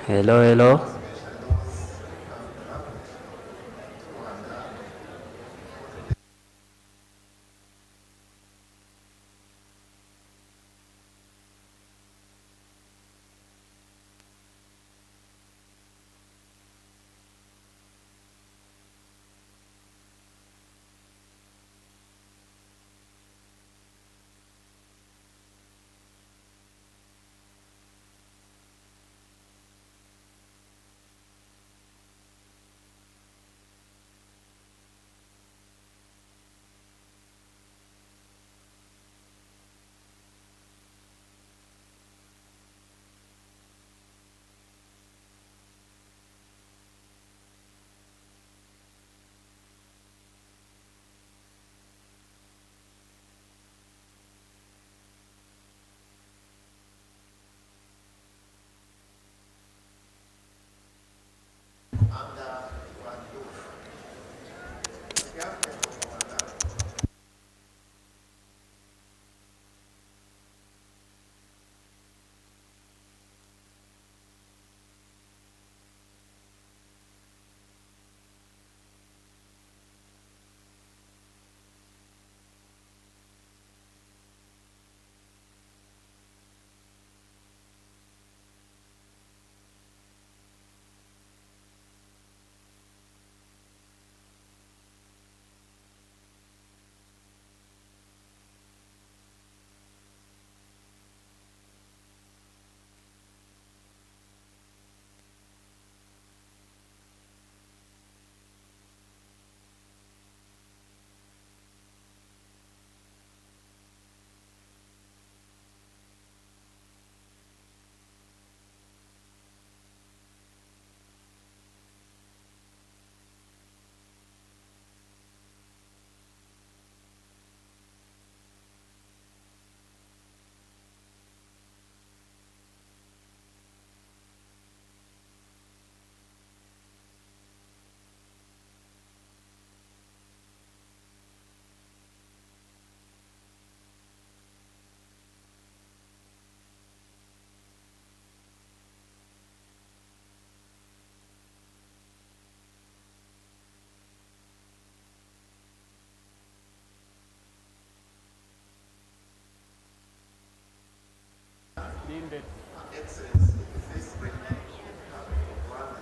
Hello, hello.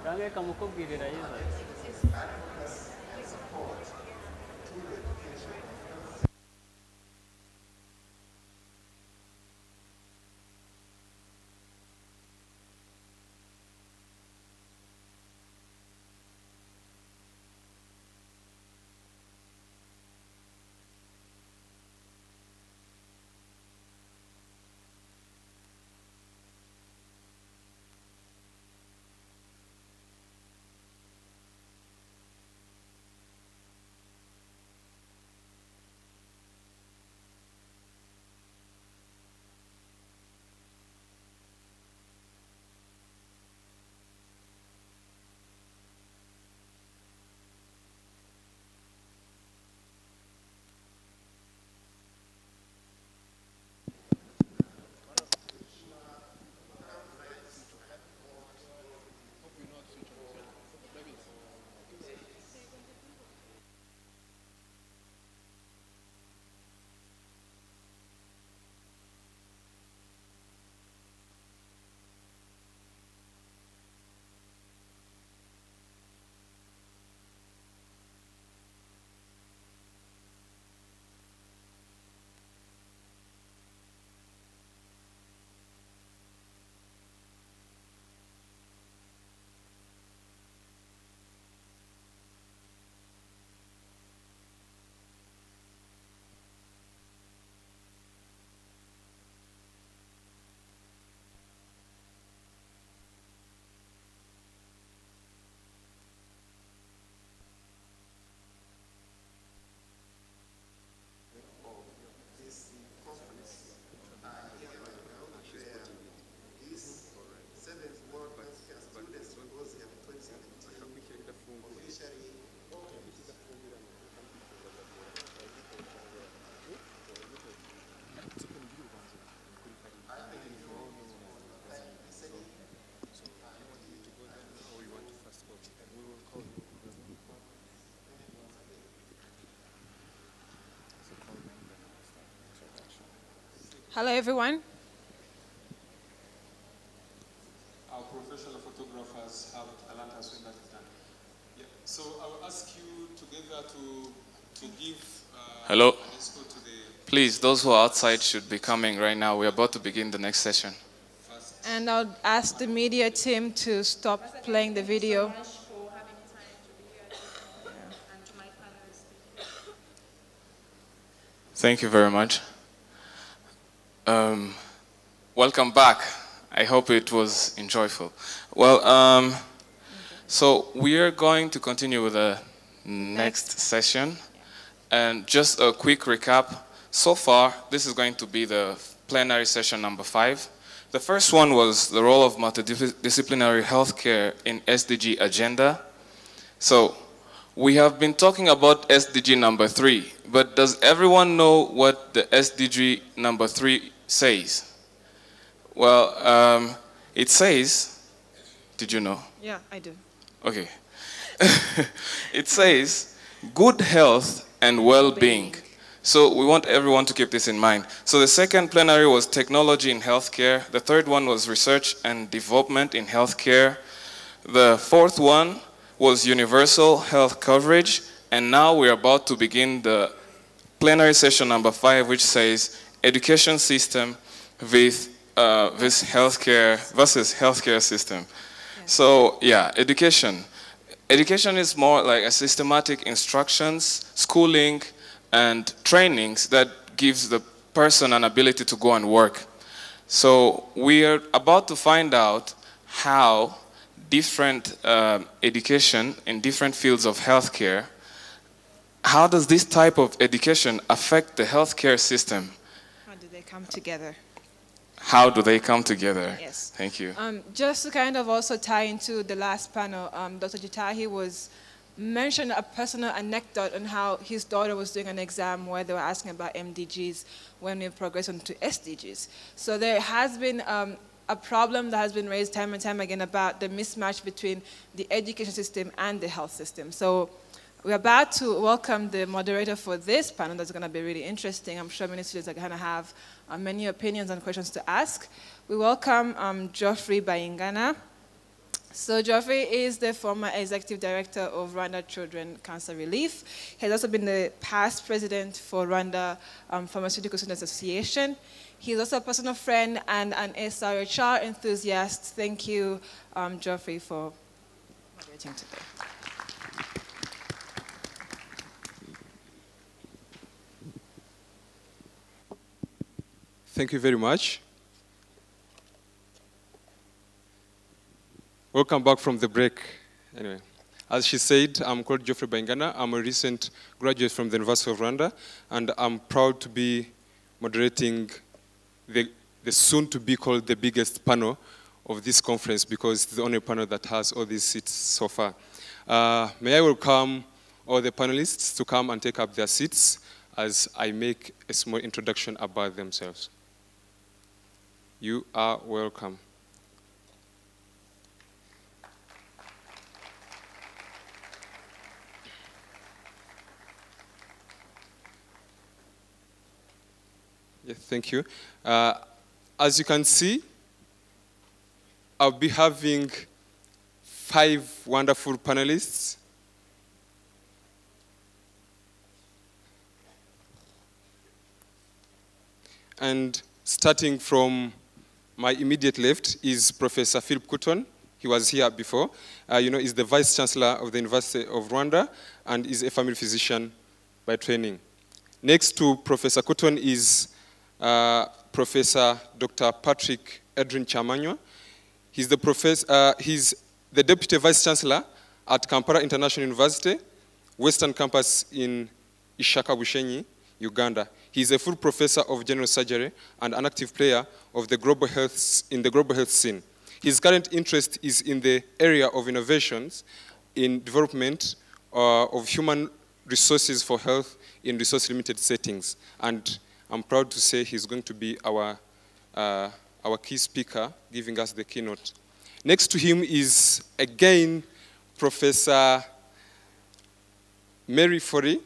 Kange kamukubwirira yiza Hello, everyone. Our professional photographers have learned us when that is done. Yeah. So I will ask you together to give Hello. an escort to the Please, those who are outside should be coming right now. We're about to begin the next session. And I'll ask the media team to stop playing the video. Thank you very much. Welcome back. I hope it was enjoyable. Well, so we are going to continue with the next session. And just a quick recap. So far, this is going to be the plenary session number 5. The first one was the role of multidisciplinary healthcare in SDG agenda. So we have been talking about SDG number 3, but does everyone know what the SDG number 3 says? Well, it says, did you know? Yeah, I do. Okay. It says, good health and well-being. So we want everyone to keep this in mind. So the second plenary was technology in healthcare. The third one was research and development in healthcare. The fourth one was universal health coverage. And now we're about to begin the plenary session number 5, which says education system with this healthcare versus healthcare system. Yes. So yeah, education. Education is more like a systematic instructions, schooling, and trainings that gives the person an ability to go and work. So we are about to find out how different education in different fields of healthcare, how does this type of education affect the healthcare system? How do they come together? How do they come together? Yes. Thank you. Just to kind of also tie into the last panel, Dr. Jitahi mentioned a personal anecdote on how his daughter was doing an exam where they were asking about MDGs when we progress on to SDGs. So there has been a problem that has been raised time and time again about the mismatch between the education system and the health system. So we're about to welcome the moderator for this panel. That's going to be really interesting. I'm sure many students are going to have many opinions and questions to ask. We welcome Geoffrey Bayingana. So Geoffrey is the former executive director of Rwanda Children Cancer Relief. He has also been the past president for Rwanda Pharmaceutical Students Association. He's also a personal friend and an SRHR enthusiast. Thank you, Geoffrey, for moderating today. Thank you very much. Welcome back from the break. Anyway, as she said, I'm called Geoffrey Bayingana. I'm a recent graduate from the University of Rwanda, and I'm proud to be moderating the soon-to-be called the biggest panel of this conference, because it's the only panel that has all these seats so far. May I welcome all the panelists to come and take up their seats as I make a small introduction about themselves. You are welcome. Yes, thank you. As you can see, I'll be having 5 wonderful panelists. And starting from my immediate left is Professor Philip Kuton. He was here before. He's the Vice Chancellor of the University of Rwanda and is a family physician by training. Next to Professor Kuton is Professor Dr. Patrick Edwin Chamanywa. He's the Deputy Vice Chancellor at Kampala International University, Western Campus in Ishaka Bushenyi, Uganda. He's a full professor of general surgery and an active player of the global health scene. His current interest is in the area of innovations in development of human resources for health in resource-limited settings. And I'm proud to say he's going to be our key speaker, giving us the keynote. Next to him is, again, Professor Mary Fori.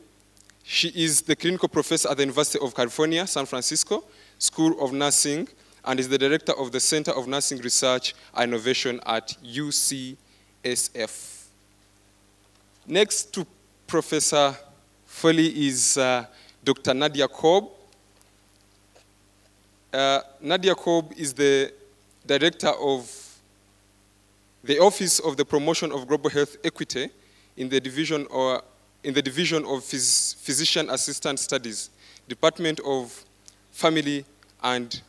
She is the clinical professor at the University of California, San Francisco, School of Nursing and is the director of the Center of Nursing Research and Innovation at UCSF. Next to Professor Foley is Dr. Nadia Korb. Nadia Korb is the director of the Office of the Promotion of Global Health Equity in the Division of Physician Assistant Studies, Department of Family and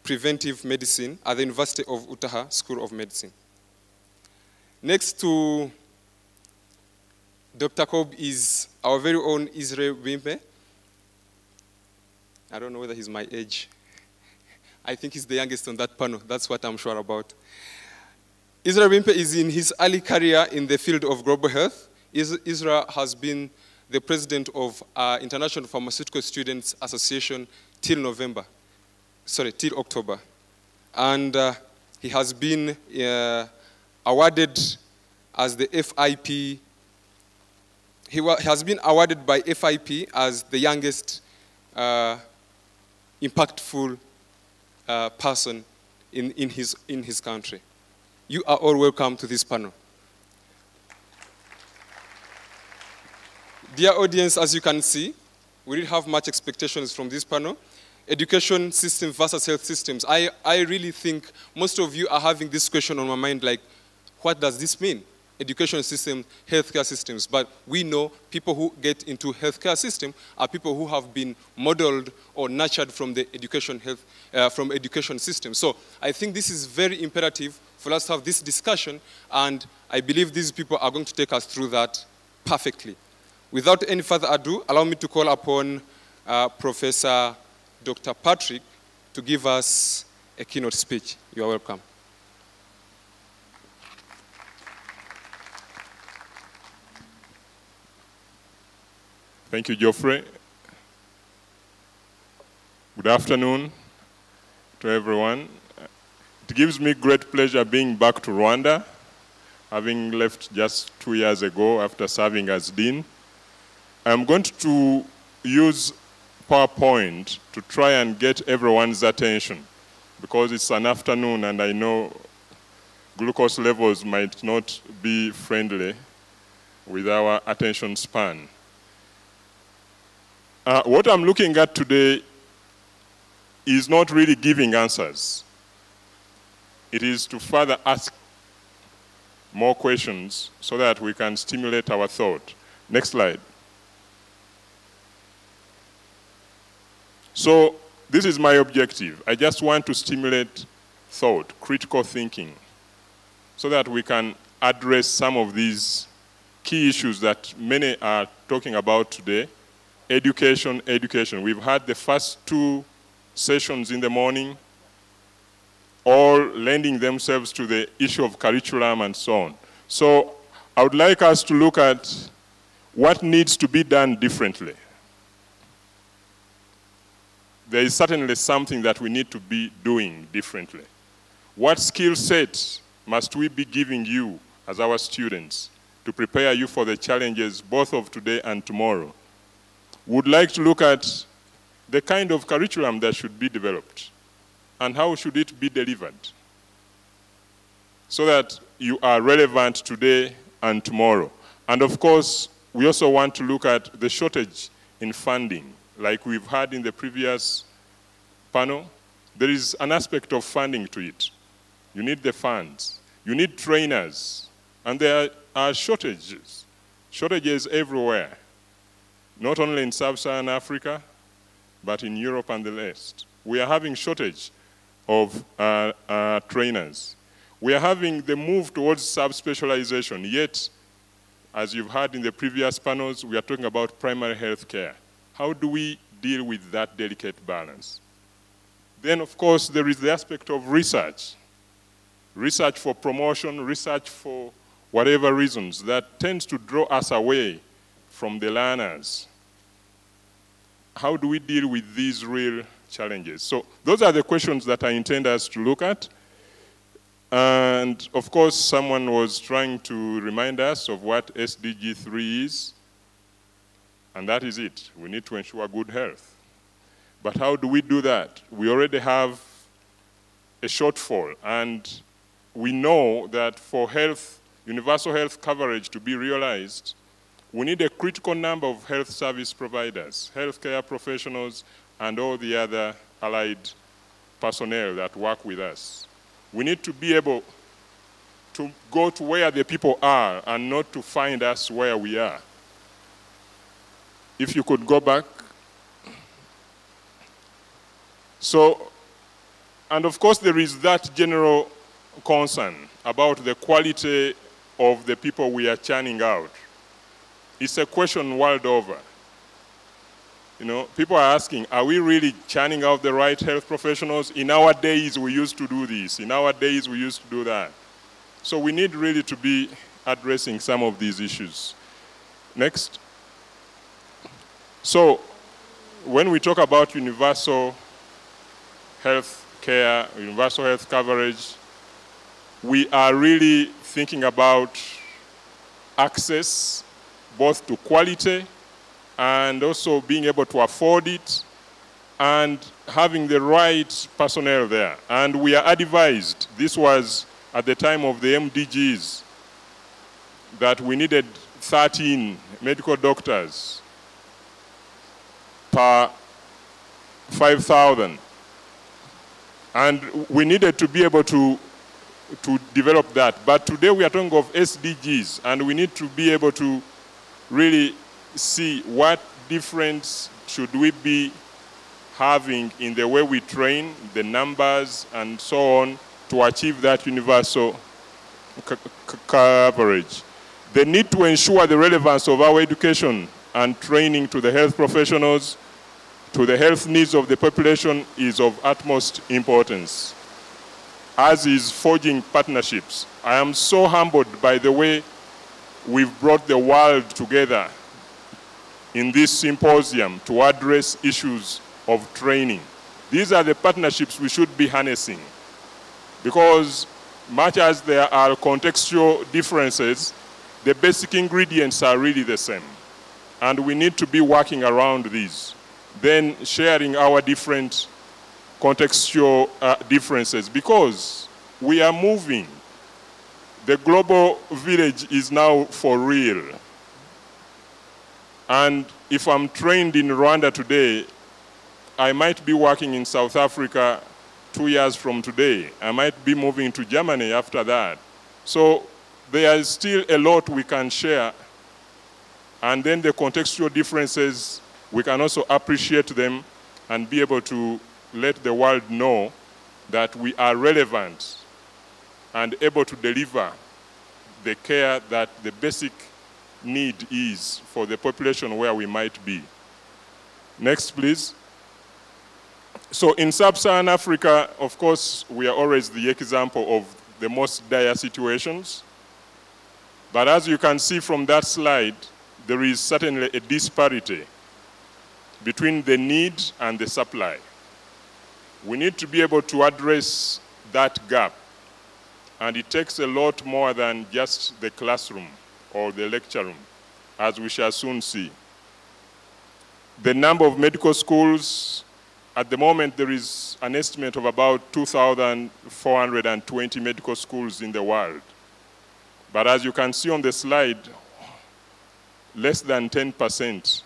Preventive Medicine at the University of Utah School of Medicine. Next to Dr. Korb is our very own Israel Wimpe. I don't know whether he's my age. I think he's the youngest on that panel. That's what I'm sure about. Israel Wimpe is in his early career in the field of global health. Israel has been the president of International Pharmaceutical Students Association till October. And he has been awarded as the FIP. He has been awarded by FIP as the youngest impactful person in his country. You are all welcome to this panel. Dear audience, as you can see, we didn't have much expectations from this panel. Education system versus health systems. I really think most of you are having this question on my mind, like, what does this mean? Education system, healthcare systems. But we know people who get into healthcare system are people who have been modeled or nurtured from the education system. So I think this is very imperative for us to have this discussion, and I believe these people are going to take us through that perfectly. Without any further ado, allow me to call upon Professor Dr. Patrick to give us a keynote speech. You are welcome. Thank you, Geoffrey. Good afternoon to everyone. It gives me great pleasure being back to Rwanda, having left just 2 years ago after serving as Dean. I'm going to use PowerPoint to try and get everyone's attention because it's an afternoon and I know glucose levels might not be friendly with our attention span. What I'm looking at today is not really giving answers. It is to further ask more questions so that we can stimulate our thought. Next slide. So this is my objective. I just want to stimulate thought, critical thinking, so that we can address some of these key issues that many are talking about today. Education, education. We've had the first 2 sessions in the morning, all lending themselves to the issue of curriculum and so on. So I would like us to look at what needs to be done differently. There is certainly something that we need to be doing differently. What skill set must we be giving you as our students to prepare you for the challenges both of today and tomorrow? Would like to look at the kind of curriculum that should be developed and how should it be delivered so that you are relevant today and tomorrow. And of course, we also want to look at the shortage in funding. Like we've had in the previous panel, there is an aspect of funding to it. You need the funds. You need trainers. And there are shortages everywhere. Not only in sub-Saharan Africa, but in Europe and the West. We are having shortage of trainers. We are having the move towards sub-specialization, yet, as you've heard in the previous panels, we are talking about primary health care. How do we deal with that delicate balance? Then, of course, there is the aspect of research. Research for promotion, research for whatever reasons, that tends to draw us away from the learners. How do we deal with these real challenges? So those are the questions that I intend us to look at. And of course, someone was trying to remind us of what SDG 3 is, and that is it. We need to ensure good health. But how do we do that? We already have a shortfall, and we know that for health, universal health coverage to be realized, we need a critical number of health service providers, healthcare professionals, and all the other allied personnel that work with us. We need to be able to go to where the people are and not to find us where we are. If you could go back. So, and of course there is that general concern about the quality of the people we are churning out. It's a question world over. You know, people are asking, are we really churning out the right health professionals? In our days, we used to do this. In our days, we used to do that. So we need really to be addressing some of these issues. Next. So when we talk about universal health care, universal health coverage, we are really thinking about access both to quality and also being able to afford it and having the right personnel there. And we are advised, this was at the time of the MDGs, that we needed 13 medical doctors per 5,000. And we needed to be able to develop that. But today we are talking of SDGs, and we need to be able to really see what difference should we be having in the way we train, the numbers, and so on, to achieve that universal coverage. The need to ensure the relevance of our education and training to the health professionals, to the health needs of the population is of utmost importance, as is forging partnerships. I am so humbled by the way we've brought the world together in this symposium to address issues of training. These are the partnerships we should be harnessing, because much as there are contextual differences, the basic ingredients are really the same. And we need to be working around these, then sharing our different contextual differences, because we are moving. The global village is now for real. And if I'm trained in Rwanda today, I might be working in South Africa 2 years from today. I might be moving to Germany after that. So there is still a lot we can share. And then the contextual differences, we can also appreciate them and be able to let the world know that we are relevant and able to deliver the care that the basic need is for the population where we might be. Next, please. So in sub-Saharan Africa, of course, we are always the example of the most dire situations. But as you can see from that slide, there is certainly a disparity between the need and the supply. We need to be able to address that gap. And it takes a lot more than just the classroom or the lecture room, as we shall soon see. The number of medical schools, at the moment there is an estimate of about 2,420 medical schools in the world. But as you can see on the slide, less than 10%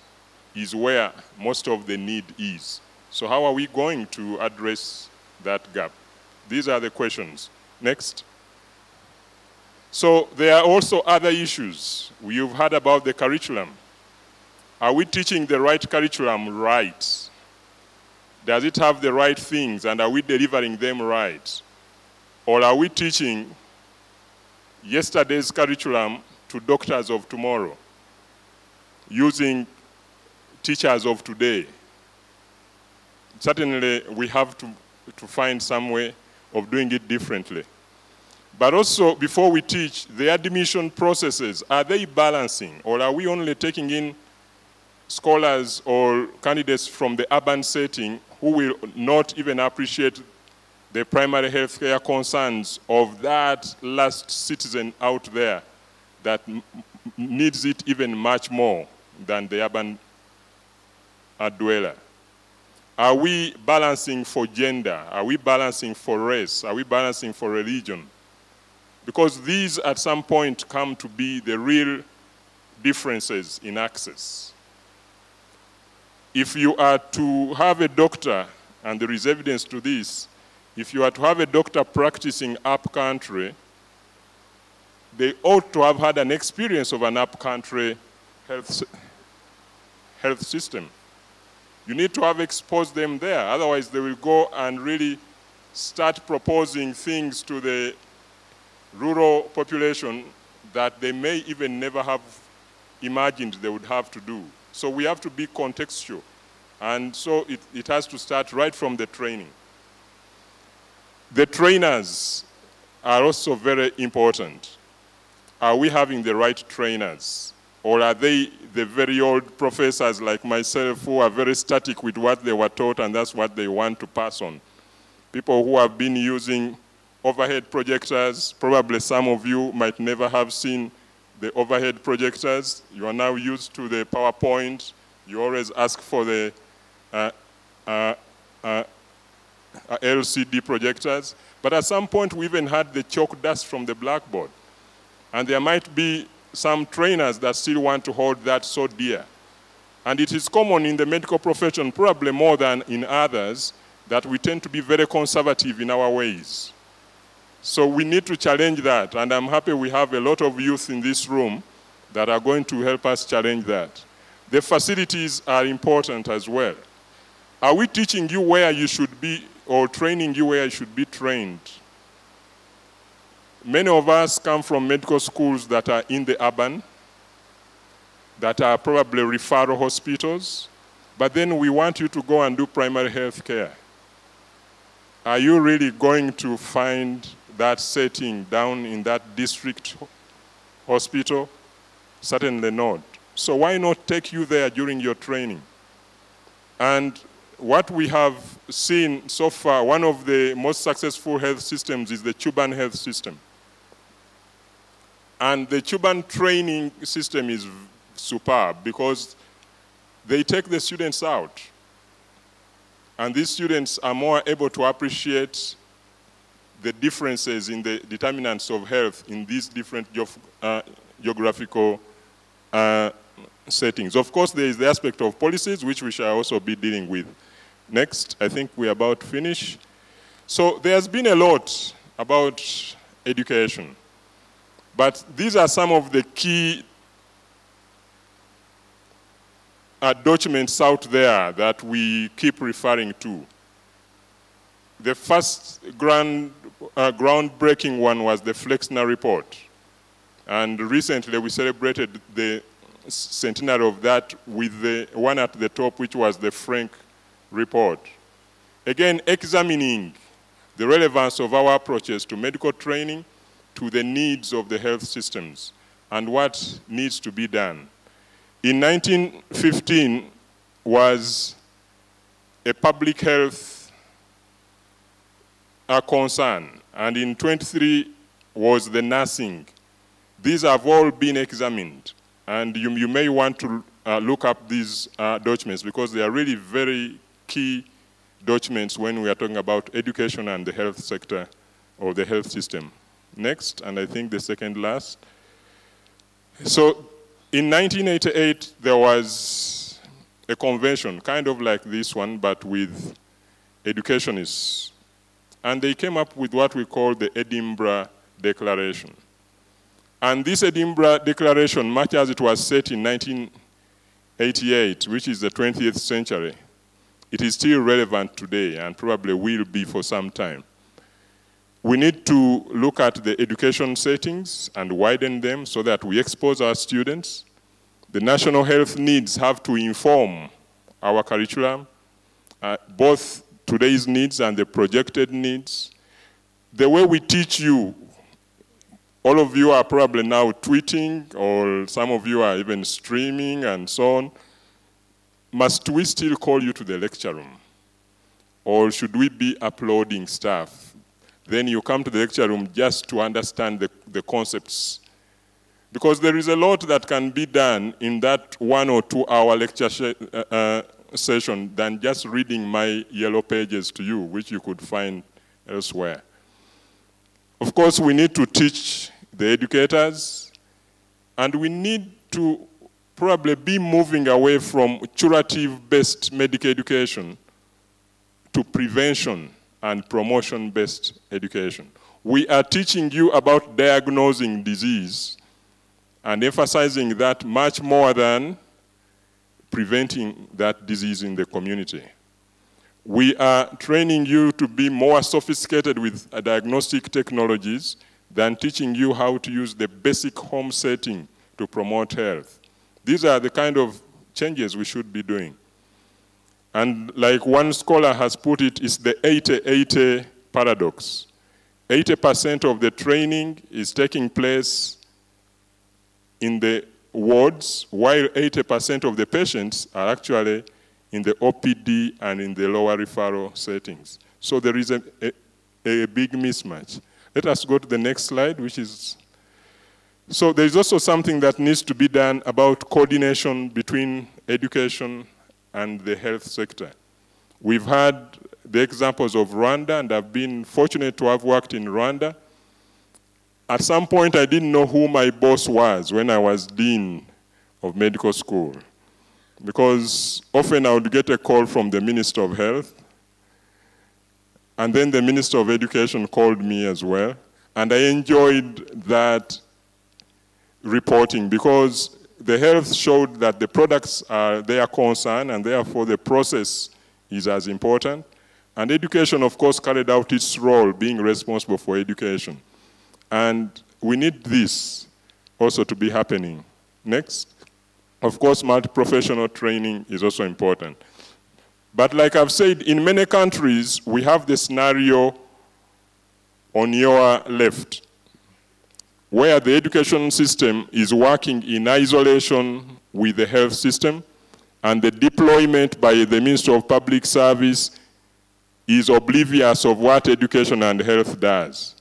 is where most of the need is. So how are we going to address that gap? These are the questions. Next. So there are also other issues. You've heard about the curriculum. Are we teaching the right curriculum right? Does it have the right things, and are we delivering them right? Or are we teaching yesterday's curriculum to doctors of tomorrow, using teachers of today? Certainly, we have to find some way of doing it differently. But also, before we teach, the admission processes, are they balancing? Or are we only taking in scholars or candidates from the urban setting who will not even appreciate the primary healthcare concerns of that last citizen out there that needs it even much more than the urban dweller? Are we balancing for gender? Are we balancing for race? Are we balancing for religion? Because these at some point come to be the real differences in access. If you are to have a doctor, and there is evidence to this, if you are to have a doctor practicing up-country, they ought to have had an experience of an up-country health system. You need to have exposed them there, otherwise they will go and really start proposing things to the rural population that they may even never have imagined they would have to do. So we have to be contextual. And so it has to start right from the training. The trainers are also very important. Are we having the right trainers? Or are they the very old professors like myself who are very static with what they were taught and that's what they want to pass on? People who have been using overhead projectors, probably some of you might never have seen the overhead projectors. You are now used to the PowerPoint. You always ask for the LCD projectors. But at some point, we even had the chalk dust from the blackboard. And there might be some trainers that still want to hold that so dear. And it is common in the medical profession, probably more than in others, that we tend to be very conservative in our ways. So we need to challenge that, and I'm happy we have a lot of youth in this room that are going to help us challenge that. The facilities are important as well. Are we teaching you where you should be or training you where you should be trained? Many of us come from medical schools that are in the urban, that are probably referral hospitals, but then we want you to go and do primary health care. Are you really going to find that setting down in that district hospital? Certainly not. So why not take you there during your training? And what we have seen so far, one of the most successful health systems is the Cuban health system. And the Cuban training system is superb because they take the students out. And these students are more able to appreciate the differences in the determinants of health in these different geographical settings. Of course, there is the aspect of policies, which we shall also be dealing with. Next, I think we're about to finish. So there's been a lot about education. But these are some of the key documents out there that we keep referring to. The first groundbreaking one was the Flexner report. And recently we celebrated the centenary of that with the one at the top, which was the Frank report. Again, examining the relevance of our approaches to medical training to the needs of the health systems and what needs to be done. In 1915 was a public health concern, and in 23 was the nursing. These have all been examined, and you may want to look up these documents because they are really very key documents when we are talking about education and the health sector or the health system. Next, and I think the second last. So in 1988, there was a convention, kind of like this one, but with educationists. And they came up with what we call the Edinburgh Declaration. And this Edinburgh Declaration, much as it was set in 1988, which is the 20th century, it is still relevant today and probably will be for some time. We need to look at the education settings and widen them so that we expose our students. The national health needs have to inform our curriculum, both today's needs and the projected needs. The way we teach you, all of you are probably now tweeting, or some of you are even streaming and so on. Must we still call you to the lecture room? Or should we be uploading stuff? Then you come to the lecture room just to understand the concepts. Because there is a lot that can be done in that 1 or 2 hour lecture session than just reading my yellow pages to you, which you could find elsewhere. Of course, we need to teach the educators, and we need to probably be moving away from curative-based medical education to prevention and promotion-based education. We are teaching you about diagnosing disease and emphasizing that much more than preventing that disease in the community. We are training you to be more sophisticated with diagnostic technologies than teaching you how to use the basic home setting to promote health. These are the kind of changes we should be doing. And like one scholar has put it, it's the 80-80 paradox. 80% of the training is taking place in the wards, while 80% of the patients are actually in the OPD and in the lower referral settings. So there is a big mismatch. Let us go to the next slide, which is, so there is also something that needs to be done about coordination between education and the health sector. We've had the examples of Rwanda, and I've been fortunate to have worked in Rwanda. At some point, I didn't know who my boss was when I was dean of medical school, because often I would get a call from the Minister of Health, and then the Minister of Education called me as well, and I enjoyed that reporting because the health showed that the products are their concern, and therefore the process is as important. And education, of course, carried out its role, being responsible for education. And we need this also to be happening. Next. Of course, multi-professional training is also important. But like I've said, in many countries, we have the scenario on your left, where the education system is working in isolation with the health system, and the deployment by the Ministry of Public Service is oblivious of what education and health does.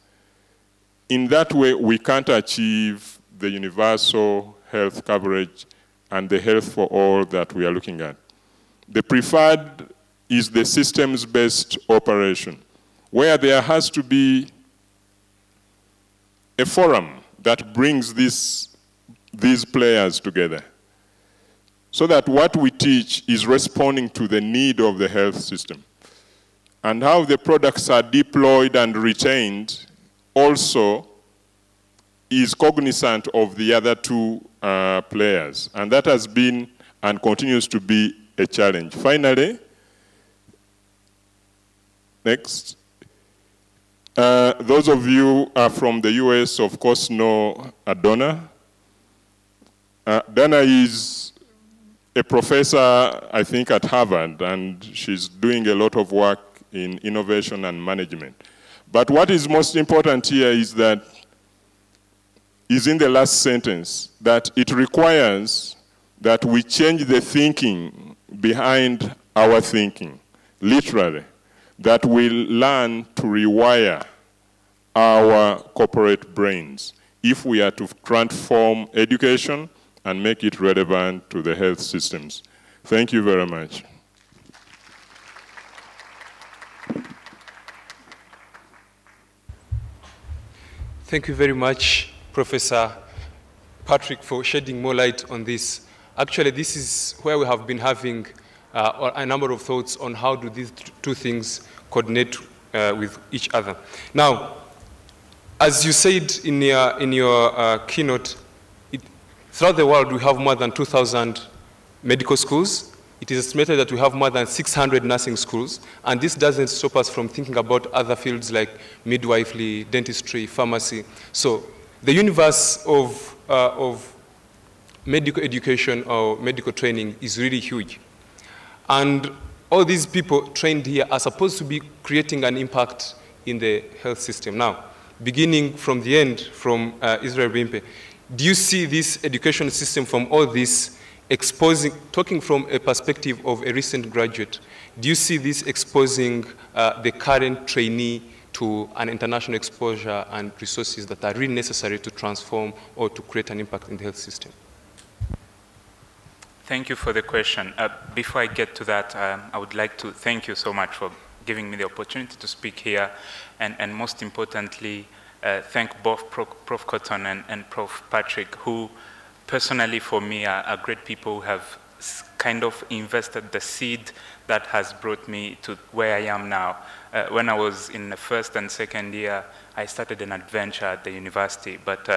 In that way, we can't achieve the universal health coverage and the health for all that we are looking at. The preferred is the systems-based operation, where there has to be a forum that brings these players together, so that what we teach is responding to the need of the health system. And how the products are deployed and retained also is cognizant of the other two players. And that has been and continues to be a challenge. Finally, next. Those of you from the US, of course, know Donna. Donna is a professor, I think, at Harvard, and she's doing a lot of work in innovation and management. But what is most important here is in the last sentence, that it requires that we change the thinking behind our thinking, literally, that we learn to rewire our corporate brains if we are to transform education and make it relevant to the health systems. Thank you very much. Thank you very much, Professor Patrick, for shedding more light on this. Actually, this is where we have been having a number of thoughts on how do these two things coordinate with each other. Now, as you said in your keynote, throughout the world we have more than 2,000 medical schools. It is estimated that we have more than 600 nursing schools, and this doesn't stop us from thinking about other fields like midwifery, dentistry, pharmacy. So the universe of medical education or medical training is really huge. And all these people trained here are supposed to be creating an impact in the health system. Now, beginning from the end, from Israel Bimpe, do you see this education system from all this exposing, talking from a perspective of a recent graduate, do you see this exposing the current trainee to an international exposure and resources that are really necessary to transform or to create an impact in the health system? Thank you for the question. Before I get to that, I would like to thank you so much for giving me the opportunity to speak here, and most importantly, thank both Prof. Cotton and Prof. Patrick, who personally for me are great people who have kind of invested the seed that has brought me to where I am now. When I was in the first and second year, I started an adventure at the university, but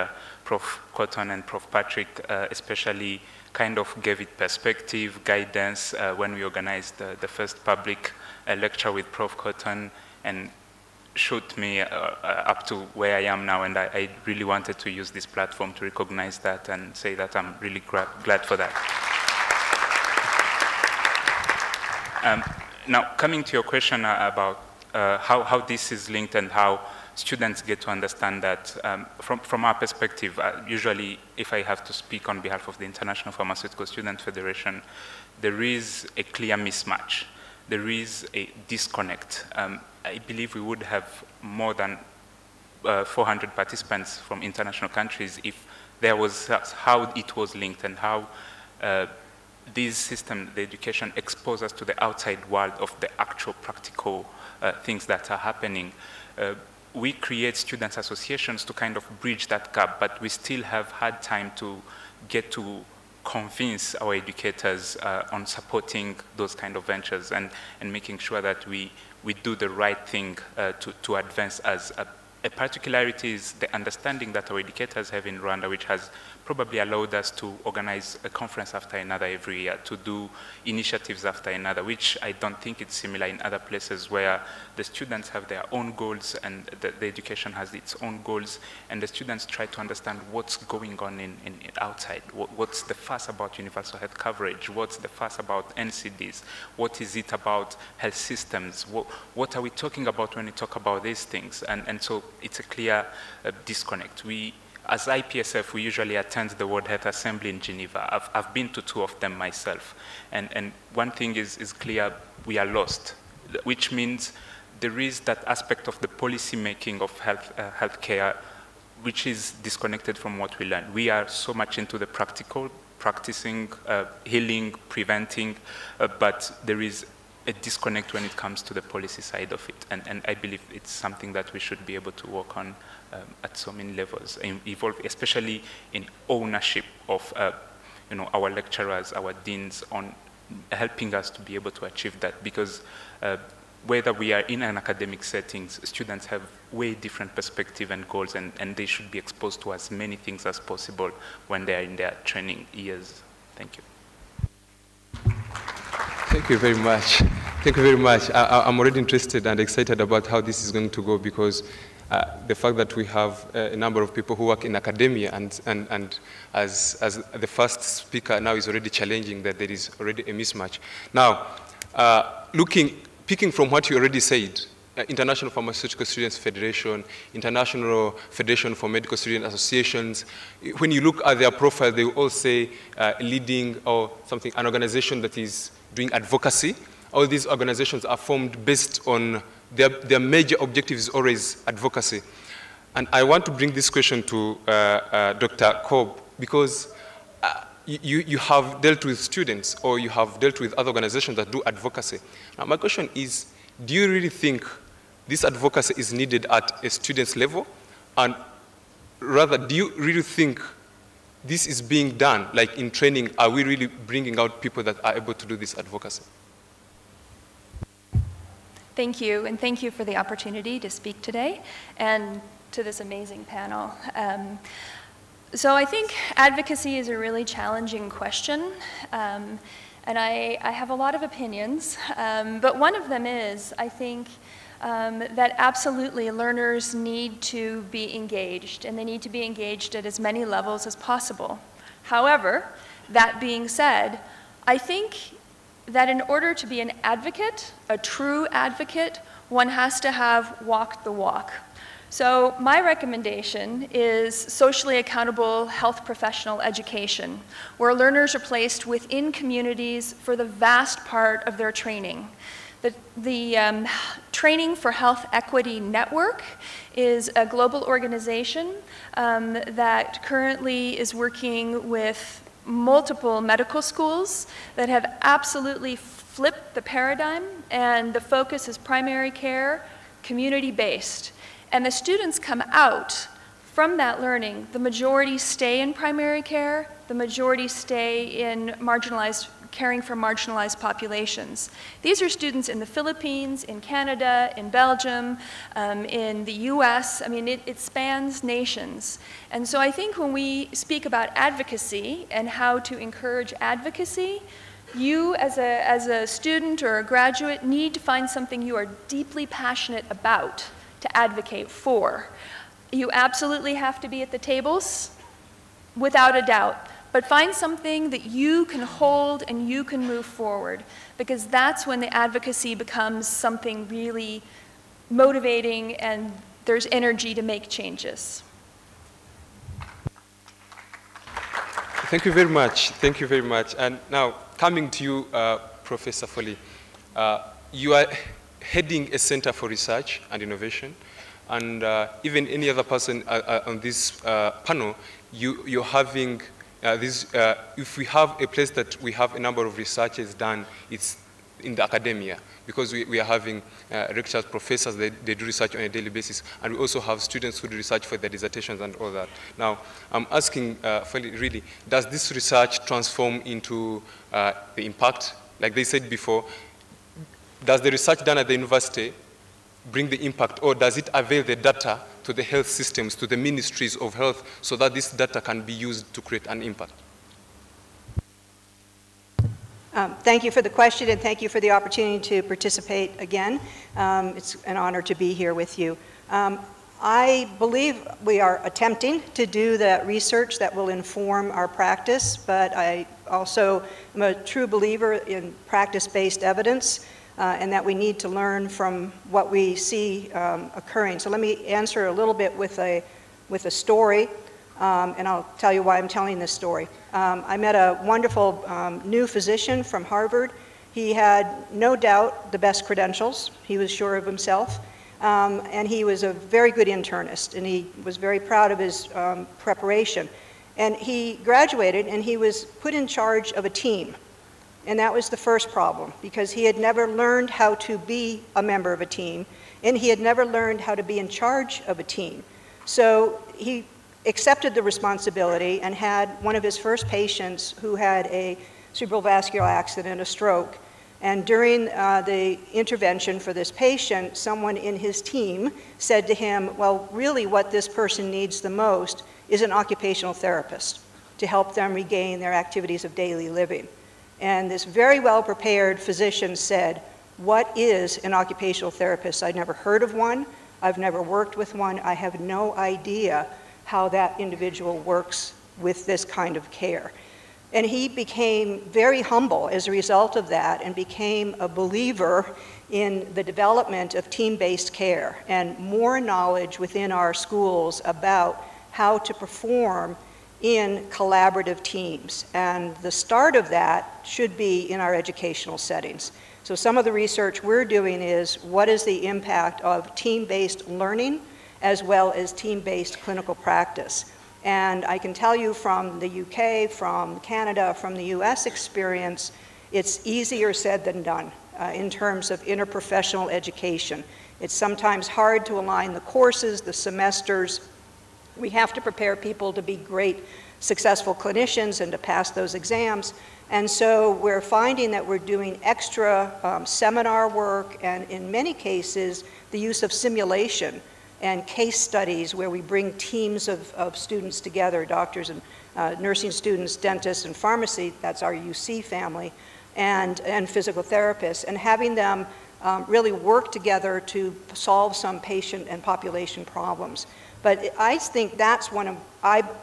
Prof. Cotton and Prof. Patrick especially kind of gave it perspective, guidance when we organized the first public lecture with Prof. Cotton, and shoot me up to where I am now, and I really wanted to use this platform to recognize that and say that I'm really glad for that. Now, coming to your question about how this is linked and how students get to understand that, from our perspective, usually if I have to speak on behalf of the International Pharmaceutical Student Federation, there is a clear mismatch. There is a disconnect. I believe we would have more than 400 participants from international countries if there was how it was linked and how this system, the education, exposes us to the outside world of the actual practical things that are happening. We create students' associations to kind of bridge that gap, but we still have hard time to get to convince our educators on supporting those kind of ventures and making sure that we do the right thing to advance as a particularity is the understanding that our educators have in Rwanda, which has probably allowed us to organize a conference after another every year, to do initiatives after another, which I don't think it's similar in other places where the students have their own goals and the education has its own goals, and the students try to understand what's going on in outside. What's the fuss about universal health coverage? What's the fuss about NCDs? What is it about health systems? What are we talking about when we talk about these things? And so it's a clear disconnect. As IPSF, we usually attend the World Health Assembly in Geneva. I've been to 2 of them myself. And one thing is clear, we are lost, which means there is that aspect of the policy making of healthcare which is disconnected from what we learn. We are so much into the practical, practicing, healing, preventing, but there is a disconnect when it comes to the policy side of it. And I believe it's something that we should be able to work on at so many levels, evolve, especially in ownership of our lecturers, our deans, on helping us to be able to achieve that. Because whether we are in an academic settings, students have way different perspective and goals, and they should be exposed to as many things as possible when they are in their training years. Thank you. Thank you very much. Thank you very much. I'm already interested and excited about how this is going to go, because the fact that we have a number of people who work in academia and as the first speaker now is already challenging that there is already a mismatch. Now, picking from what you already said, International Pharmaceutical Students Federation, International Federation for Medical Student Associations, when you look at their profile, they will all say leading or something, an organization that is doing advocacy. All these organizations are formed based on their major objective is always advocacy. And I want to bring this question to Dr. Cobb, because you have dealt with students, or you have dealt with other organizations that do advocacy. Now, my question is, do you really think this advocacy is needed at a student's level? And rather, do you really think this is being done, like in training? Are we really bringing out people that are able to do this advocacy? Thank you, and thank you for the opportunity to speak today and to this amazing panel. So I think advocacy is a really challenging question, and I have a lot of opinions, but one of them is, I think, that absolutely learners need to be engaged, and they need to be engaged at as many levels as possible. However, that being said, I think that in order to be an advocate, a true advocate, one has to have walked the walk. So my recommendation is socially accountable health professional education, where learners are placed within communities for the vast part of their training. The Training for Health Equity Network is a global organization that currently is working with multiple medical schools that have absolutely flipped the paradigm, and the focus is primary care, community-based. And the students come out from that learning. The majority stay in primary care, the majority stay in caring for marginalized populations. These are students in the Philippines, in Canada, in Belgium, in the US. I mean, it spans nations. And so I think when we speak about advocacy and how to encourage advocacy, you as a student or a graduate need to find something you are deeply passionate about to advocate for. You absolutely have to be at the tables, without a doubt. But find something that you can hold and you can move forward, because that's when the advocacy becomes something really motivating and there's energy to make changes. Thank you very much. Thank you very much. And now, coming to you, Professor Foley, you are heading a Center for Research and Innovation, and even any other person on this panel, you're having if we have a place that we have a number of researchers done, it's in the academia, because we are having lecturers, professors, they do research on a daily basis, and we also have students who do research for their dissertations and all that. Now, I'm asking, really, does this research transform into the impact? Like they said before, does the research done at the university bring the impact, or does it avail the data to the health systems, to the ministries of health, so that this data can be used to create an impact? Thank you for the question, and thank you for the opportunity to participate again. It's an honor to be here with you. I believe we are attempting to do that research that will inform our practice, but I also am a true believer in practice-based evidence, and that we need to learn from what we see occurring. So let me answer a little bit with a story, and I'll tell you why I'm telling this story. I met a wonderful new physician from Harvard. He had no doubt the best credentials. He was sure of himself, and he was a very good internist, and he was very proud of his preparation. And he graduated, and he was put in charge of a team. And that was the first problem, because he had never learned how to be a member of a team, and he had never learned how to be in charge of a team. So he accepted the responsibility and had one of his first patients who had a cerebral vascular accident, a stroke. And during the intervention for this patient, someone in his team said to him, well, really what this person needs the most is an occupational therapist to help them regain their activities of daily living. And this very well-prepared physician said, what is an occupational therapist? I'd never heard of one. I've never worked with one. I have no idea how that individual works with this kind of care. And he became very humble as a result of that and became a believer in the development of team-based care and more knowledge within our schools about how to perform in collaborative teams. And the start of that should be in our educational settings. So some of the research we're doing is what is the impact of team-based learning as well as team-based clinical practice. And I can tell you from the UK, from Canada, from the US experience, it's easier said than done in terms of interprofessional education. It's sometimes hard to align the courses, the semesters. We have to prepare people to be great, successful clinicians and to pass those exams. And so we're finding that we're doing extra seminar work and in many cases, the use of simulation and case studies where we bring teams of students together, doctors and nursing students, dentists and pharmacy, that's our UC family, and physical therapists, and having them really work together to solve some patient and population problems. But I think that's one of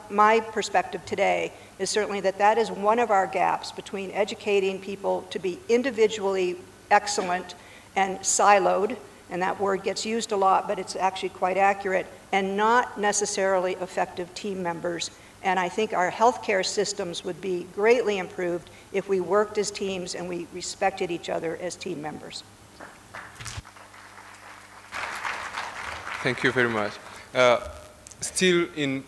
my perspective today is certainly that is one of our gaps between educating people to be individually excellent and siloed, and that word gets used a lot, but it's actually quite accurate, and not necessarily effective team members. And I think our healthcare systems would be greatly improved if we worked as teams and we respected each other as team members. Thank you very much. Still in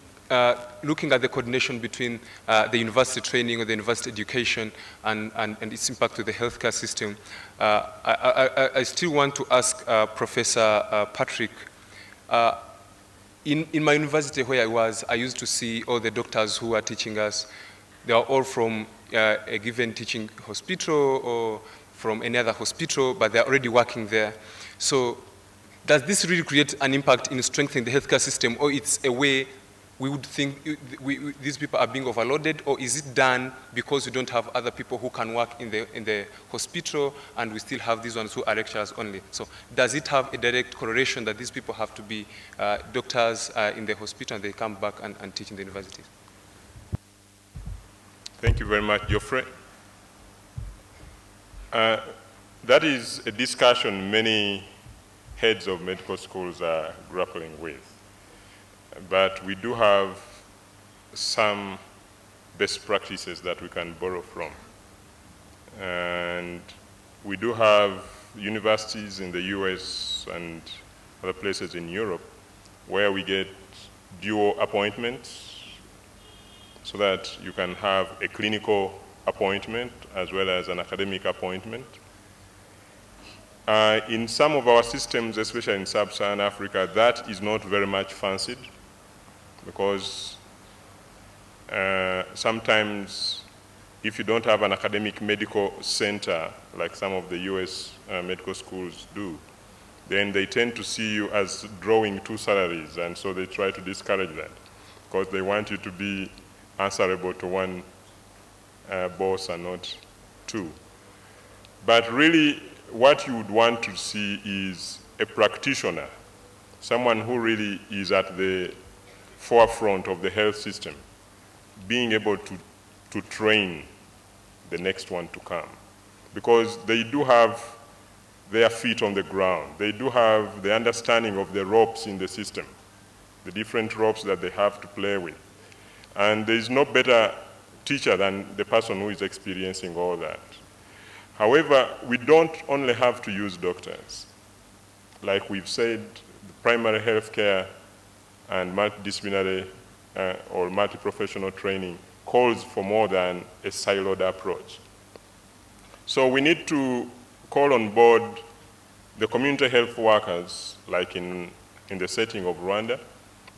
looking at the coordination between the university training or the university education and its impact to the healthcare system, I still want to ask Professor Patrick, in my university where I used to see all the doctors who were teaching us. They are all from a given teaching hospital or from any other hospital, but they're already working there. So does this really create an impact in strengthening the healthcare system, or it's a way we would think these people are being overloaded, or is it done because we don't have other people who can work in the hospital and we still have these ones who are lecturers only? So does it have a direct correlation that these people have to be doctors in the hospital and they come back and teach in the universities? Thank you very much, Geoffrey. That is a discussion many heads of medical schools are grappling with. But we do have some best practices that we can borrow from. And we do have universities in the US and other places in Europe where we get dual appointments so that you can have a clinical appointment as well as an academic appointment. In some of our systems, especially in sub-Saharan Africa, that is not very much fancied, because sometimes if you don't have an academic medical center like some of the US medical schools do, then they tend to see you as drawing two salaries, and so they try to discourage that because they want you to be answerable to one boss and not two. But really what you would want to see is a practitioner, someone who really is at the forefront of the health system, being able to train the next one to come. Because they do have their feet on the ground. They do have the understanding of the ropes in the system, the different ropes that they have to play with. And there is no better teacher than the person who is experiencing all that. However, we don't only have to use doctors. Like we've said, primary health care and multidisciplinary or multi-professional training calls for more than a siloed approach. So we need to call on board the community health workers, like in the setting of Rwanda.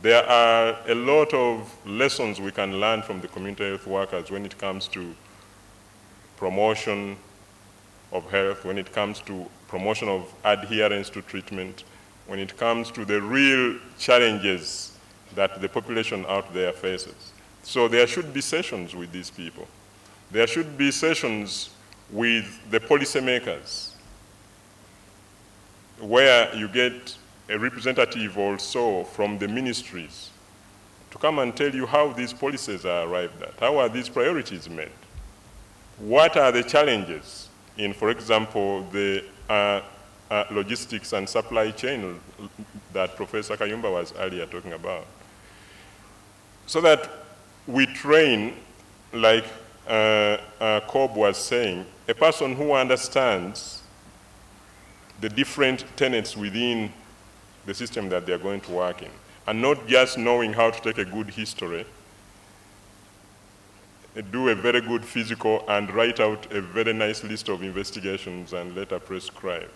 There are a lot of lessons we can learn from the community health workers when it comes to promotion of health, when it comes to promotion of adherence to treatment, when it comes to the real challenges that the population out there faces. So there should be sessions with these people. There should be sessions with the policymakers where you get a representative also from the ministries to come and tell you how these policies are arrived at. How are these priorities met? What are the challenges in, for example, the logistics and supply chain that Professor Kayumba was earlier talking about? So that we train, like Cobb was saying, a person who understands the different tenets within the system that they're going to work in, and not just knowing how to take a good history, do a very good physical, and write out a very nice list of investigations and later prescribe.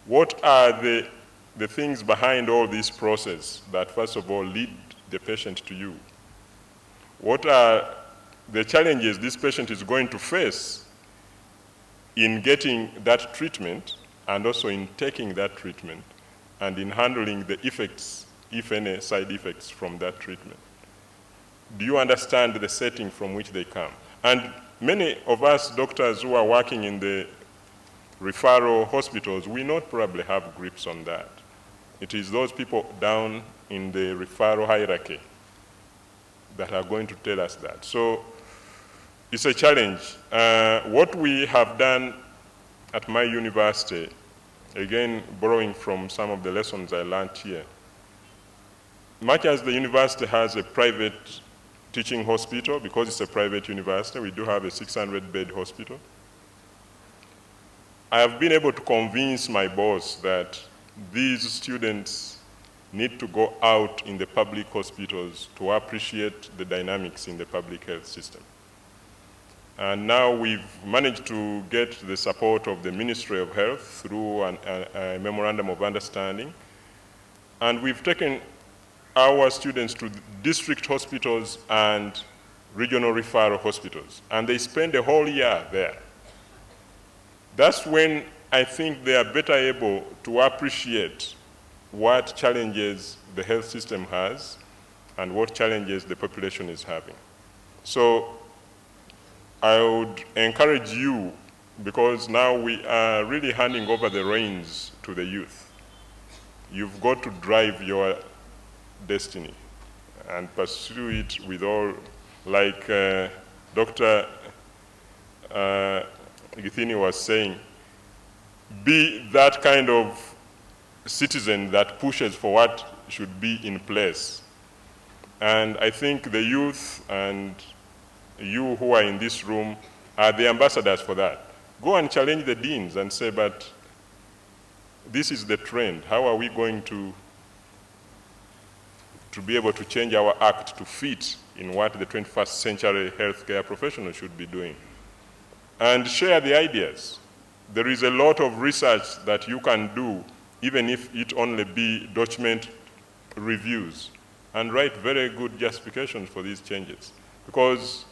What are the things behind all this process that, first of all, lead the patient to you? What are the challenges this patient is going to face in getting that treatment, and also in taking that treatment, and in handling the effects, if any, side effects from that treatment? Do you understand the setting from which they come? And many of us doctors who are working in the referral hospitals, we not probably have grips on that. It is those people down in the referral hierarchy that are going to tell us that. So it's a challenge. What we have done at my university, again, borrowing from some of the lessons I learned here, much as the university has a private teaching hospital, because it's a private university, we do have a 600-bed hospital. I have been able to convince my boss that these students need to go out in the public hospitals to appreciate the dynamics in the public health system. And now we've managed to get the support of the Ministry of Health through a memorandum of understanding. And we've taken our students to district hospitals and regional referral hospitals. And they spend a whole year there. That's when I think they are better able to appreciate what challenges the health system has and what challenges the population is having. So I would encourage you, because now we are really handing over the reins to the youth. You've got to drive your destiny and pursue it with all, like Dr. Githini was saying, be that kind of citizen that pushes for what should be in place. And I think the youth and you who are in this room are the ambassadors for that. Go and challenge the deans and say, but this is the trend. How are we going to be able to change our act to fit in what the 21st century healthcare professionals should be doing? And share the ideas. There is a lot of research that you can do, even if it only be document reviews, and write very good justifications for these changes. Because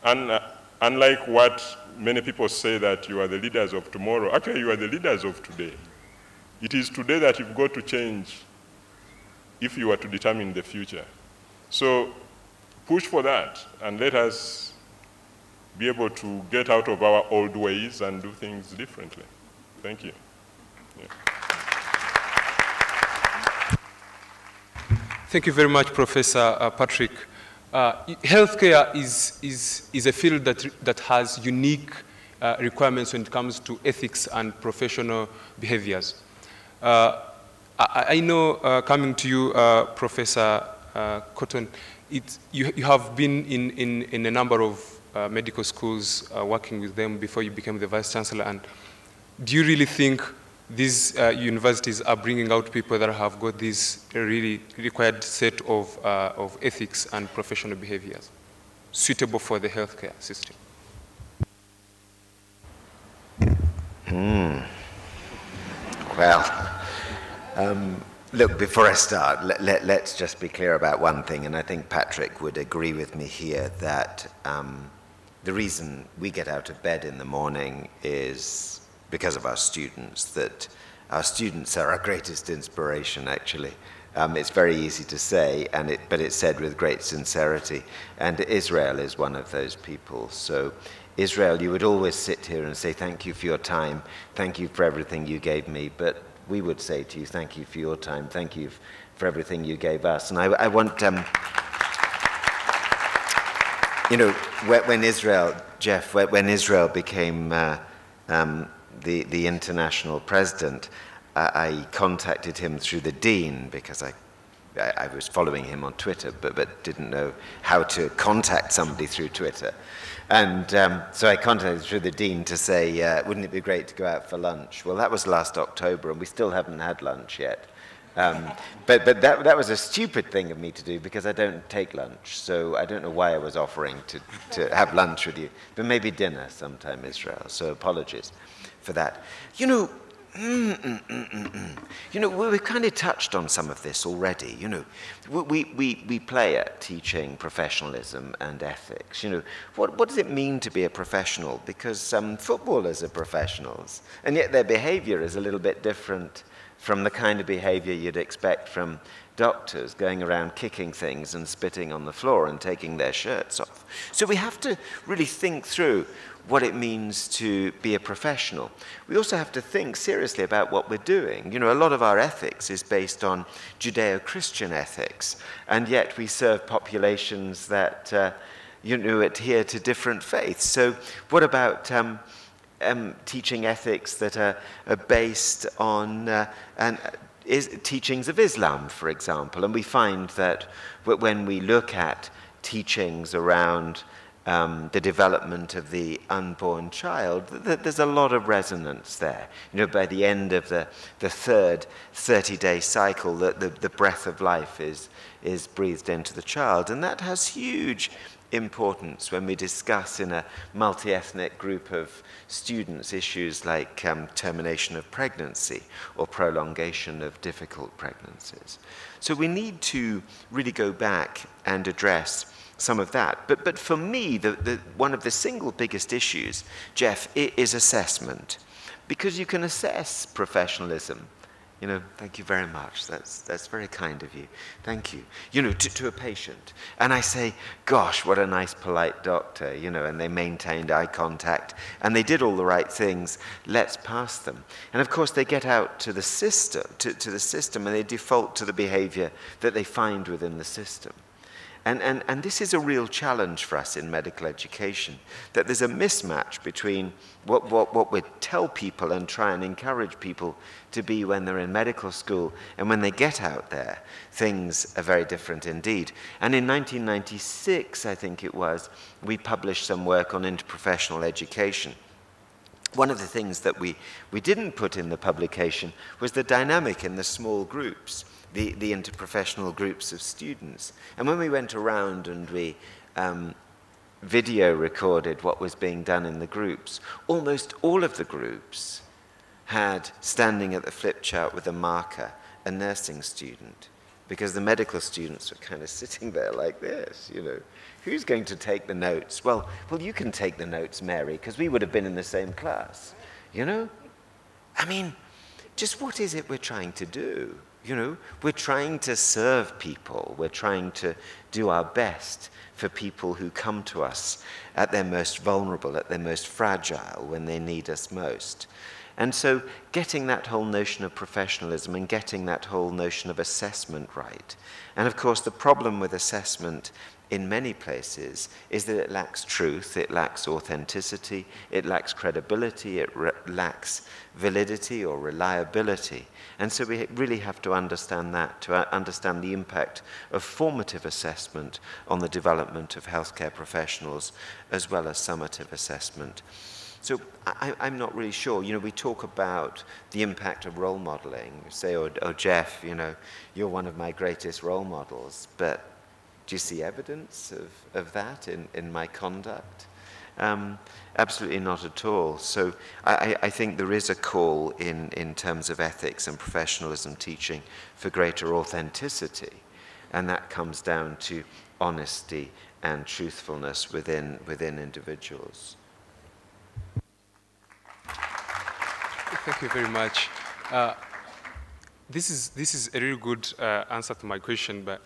unlike what many people say that you are the leaders of tomorrow, actually you are the leaders of today. It is today that you've got to change if you are to determine the future. So push for that and let us be able to get out of our old ways and do things differently. Thank you. Yeah. Thank you very much, Professor Patrick. Healthcare is a field that has unique requirements when it comes to ethics and professional behaviors. I know, coming to you, Professor Cotton, you have been in a number of medical schools working with them before you became the Vice-Chancellor, and do you really think these universities are bringing out people that have got this really required set of ethics and professional behaviors suitable for the healthcare system? Well, look, before I start, let's just be clear about one thing, and I think Patrick would agree with me here that the reason we get out of bed in the morning is because of our students, that our students are our greatest inspiration, actually. It's very easy to say, but it's said with great sincerity, and Israel is one of those people. So Israel, you would always sit here and say, thank you for your time, thank you for everything you gave me, but we would say to you, thank you for your time, thank you for everything you gave us. And I want, you know, when Israel, Jeff, when Israel became the international president, I contacted him through the dean because I was following him on Twitter, but didn't know how to contact somebody through Twitter. And so I contacted through the dean to say, wouldn't it be great to go out for lunch? Well, that was last October, and we still haven't had lunch yet. But that was a stupid thing of me to do because I don't take lunch, so I don't know why I was offering to have lunch with you. But maybe dinner sometime, Israel, so apologies for that. You know, you know, we've kind of touched on some of this already. You know, we play at teaching professionalism and ethics. You know, what does it mean to be a professional? Because footballers are professionals, and yet their behavior is a little bit different from the kind of behavior you'd expect from doctors going around kicking things and spitting on the floor and taking their shirts off. So we have to really think through what it means to be a professional. We also have to think seriously about what we're doing. You know, a lot of our ethics is based on Judeo-Christian ethics, and yet we serve populations that, you know, adhere to different faiths. So what about teaching ethics that are based on teachings of Islam, for example? And we find that when we look at teachings around the development of the unborn child, there's a lot of resonance there. You know, by the end of the third 30-day cycle, the breath of life is breathed into the child, and that has huge importance when we discuss in a multi-ethnic group of students issues like termination of pregnancy or prolongation of difficult pregnancies. So we need to really go back and address some of that. But for me, one of the single biggest issues, Jeff, is assessment. Because you can assess professionalism. You know, thank you very much. That's very kind of you. Thank you. You know, to a patient. And I say, gosh, what a nice, polite doctor, you know, and they maintained eye contact, and they did all the right things. Let's pass them. And of course, they get out to the system, to the system, and they default to the behavior that they find within the system. And this is a real challenge for us in medical education, that there's a mismatch between what we tell people and try and encourage people to be when they're in medical school, and when they get out there, things are very different indeed. And in 1996, I think it was, we published some work on interprofessional education. One of the things that we didn't put in the publication was the dynamic in the small groups, the interprofessional groups of students. And when we went around and we video recorded what was being done in the groups, almost all of the groups had, standing at the flip chart with a marker, a nursing student, because the medical students were kind of sitting there like this, you know. Who's going to take the notes? Well, you can take the notes, Mary, because we would have been in the same class, you know? I mean, just what is it we're trying to do? You know, we're trying to serve people. We're trying to do our best for people who come to us at their most vulnerable, at their most fragile, when they need us most. And so getting that whole notion of professionalism and getting that whole notion of assessment right. And of course, the problem with assessment in many places is that it lacks truth, it lacks authenticity, it lacks credibility, it lacks validity or reliability. And so we really have to understand that, to understand the impact of formative assessment on the development of healthcare professionals, as well as summative assessment. So I'm not really sure. You know, we talk about the impact of role modeling. You say, oh, Jeff, you know, you're one of my greatest role models, but do you see evidence of that in my conduct? Absolutely not at all. So I think there is a call in terms of ethics and professionalism teaching for greater authenticity, and that comes down to honesty and truthfulness within individuals. Thank you very much. This is a really good answer to my question, but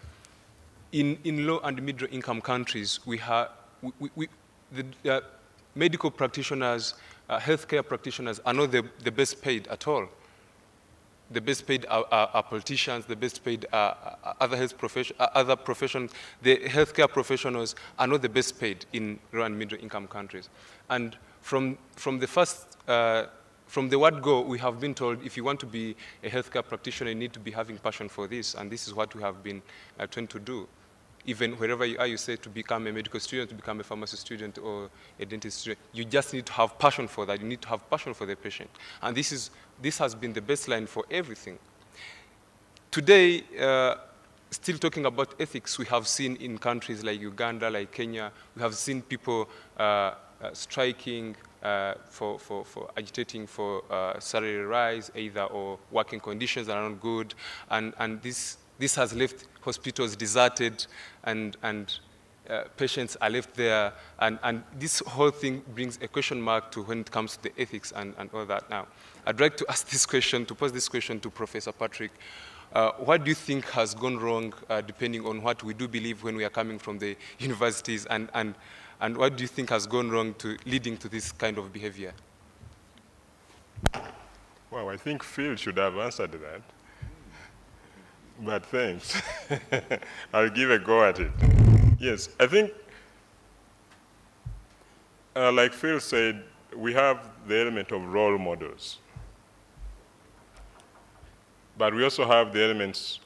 in low and middle income countries, the medical practitioners, healthcare practitioners are not the best paid at all. The best paid are politicians, the best paid are other professions. The healthcare professionals are not the best paid in low and middle income countries. And from the word go, we have been told if you want to be a healthcare practitioner, you need to be having passion for this, and this is what we have been trained to do. Even wherever you are, you say to become a medical student, to become a pharmacy student or a dentist student, you just need to have passion for that. You need to have passion for the patient. And this has been the baseline for everything. Today, still talking about ethics, we have seen in countries like Uganda, like Kenya, we have seen people striking for agitating for salary rise, either or working conditions that are not good, and this has left hospitals deserted, and patients are left there, and this whole thing brings a question mark to when it comes to the ethics and all that. Now, I'd like to ask this question, to pose this question to Professor Patrick. What do you think has gone wrong, depending on what we do believe when we are coming from the universities, and what do you think has gone wrong leading to this kind of behavior? Well, I think Phil should have answered that. But thanks. I'll give a go at it. Yes, I think, like Phil said, we have the element of role models. But we also have the elements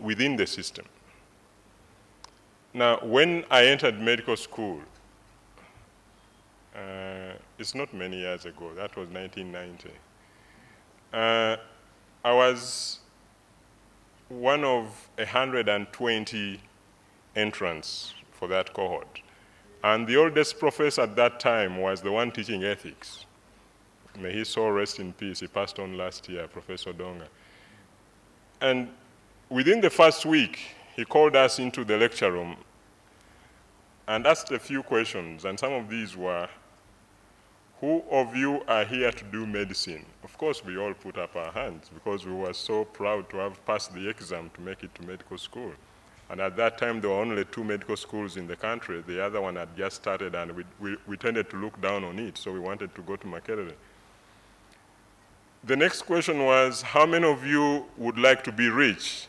within the system. Now, when I entered medical school it's not many years ago. That was 1990. I was one of 120 entrants for that cohort. And the oldest professor at that time was the one teaching ethics. May his soul rest in peace. He passed on last year, Professor Donga. And within the first week, he called us into the lecture room and asked a few questions. And some of these were, who of you are here to do medicine? Of course, we all put up our hands because we were so proud to have passed the exam to make it to medical school. And at that time, there were only 2 medical schools in the country. The other one had just started, and we tended to look down on it, so we wanted to go to Makerere. The next question was, how many of you would like to be rich?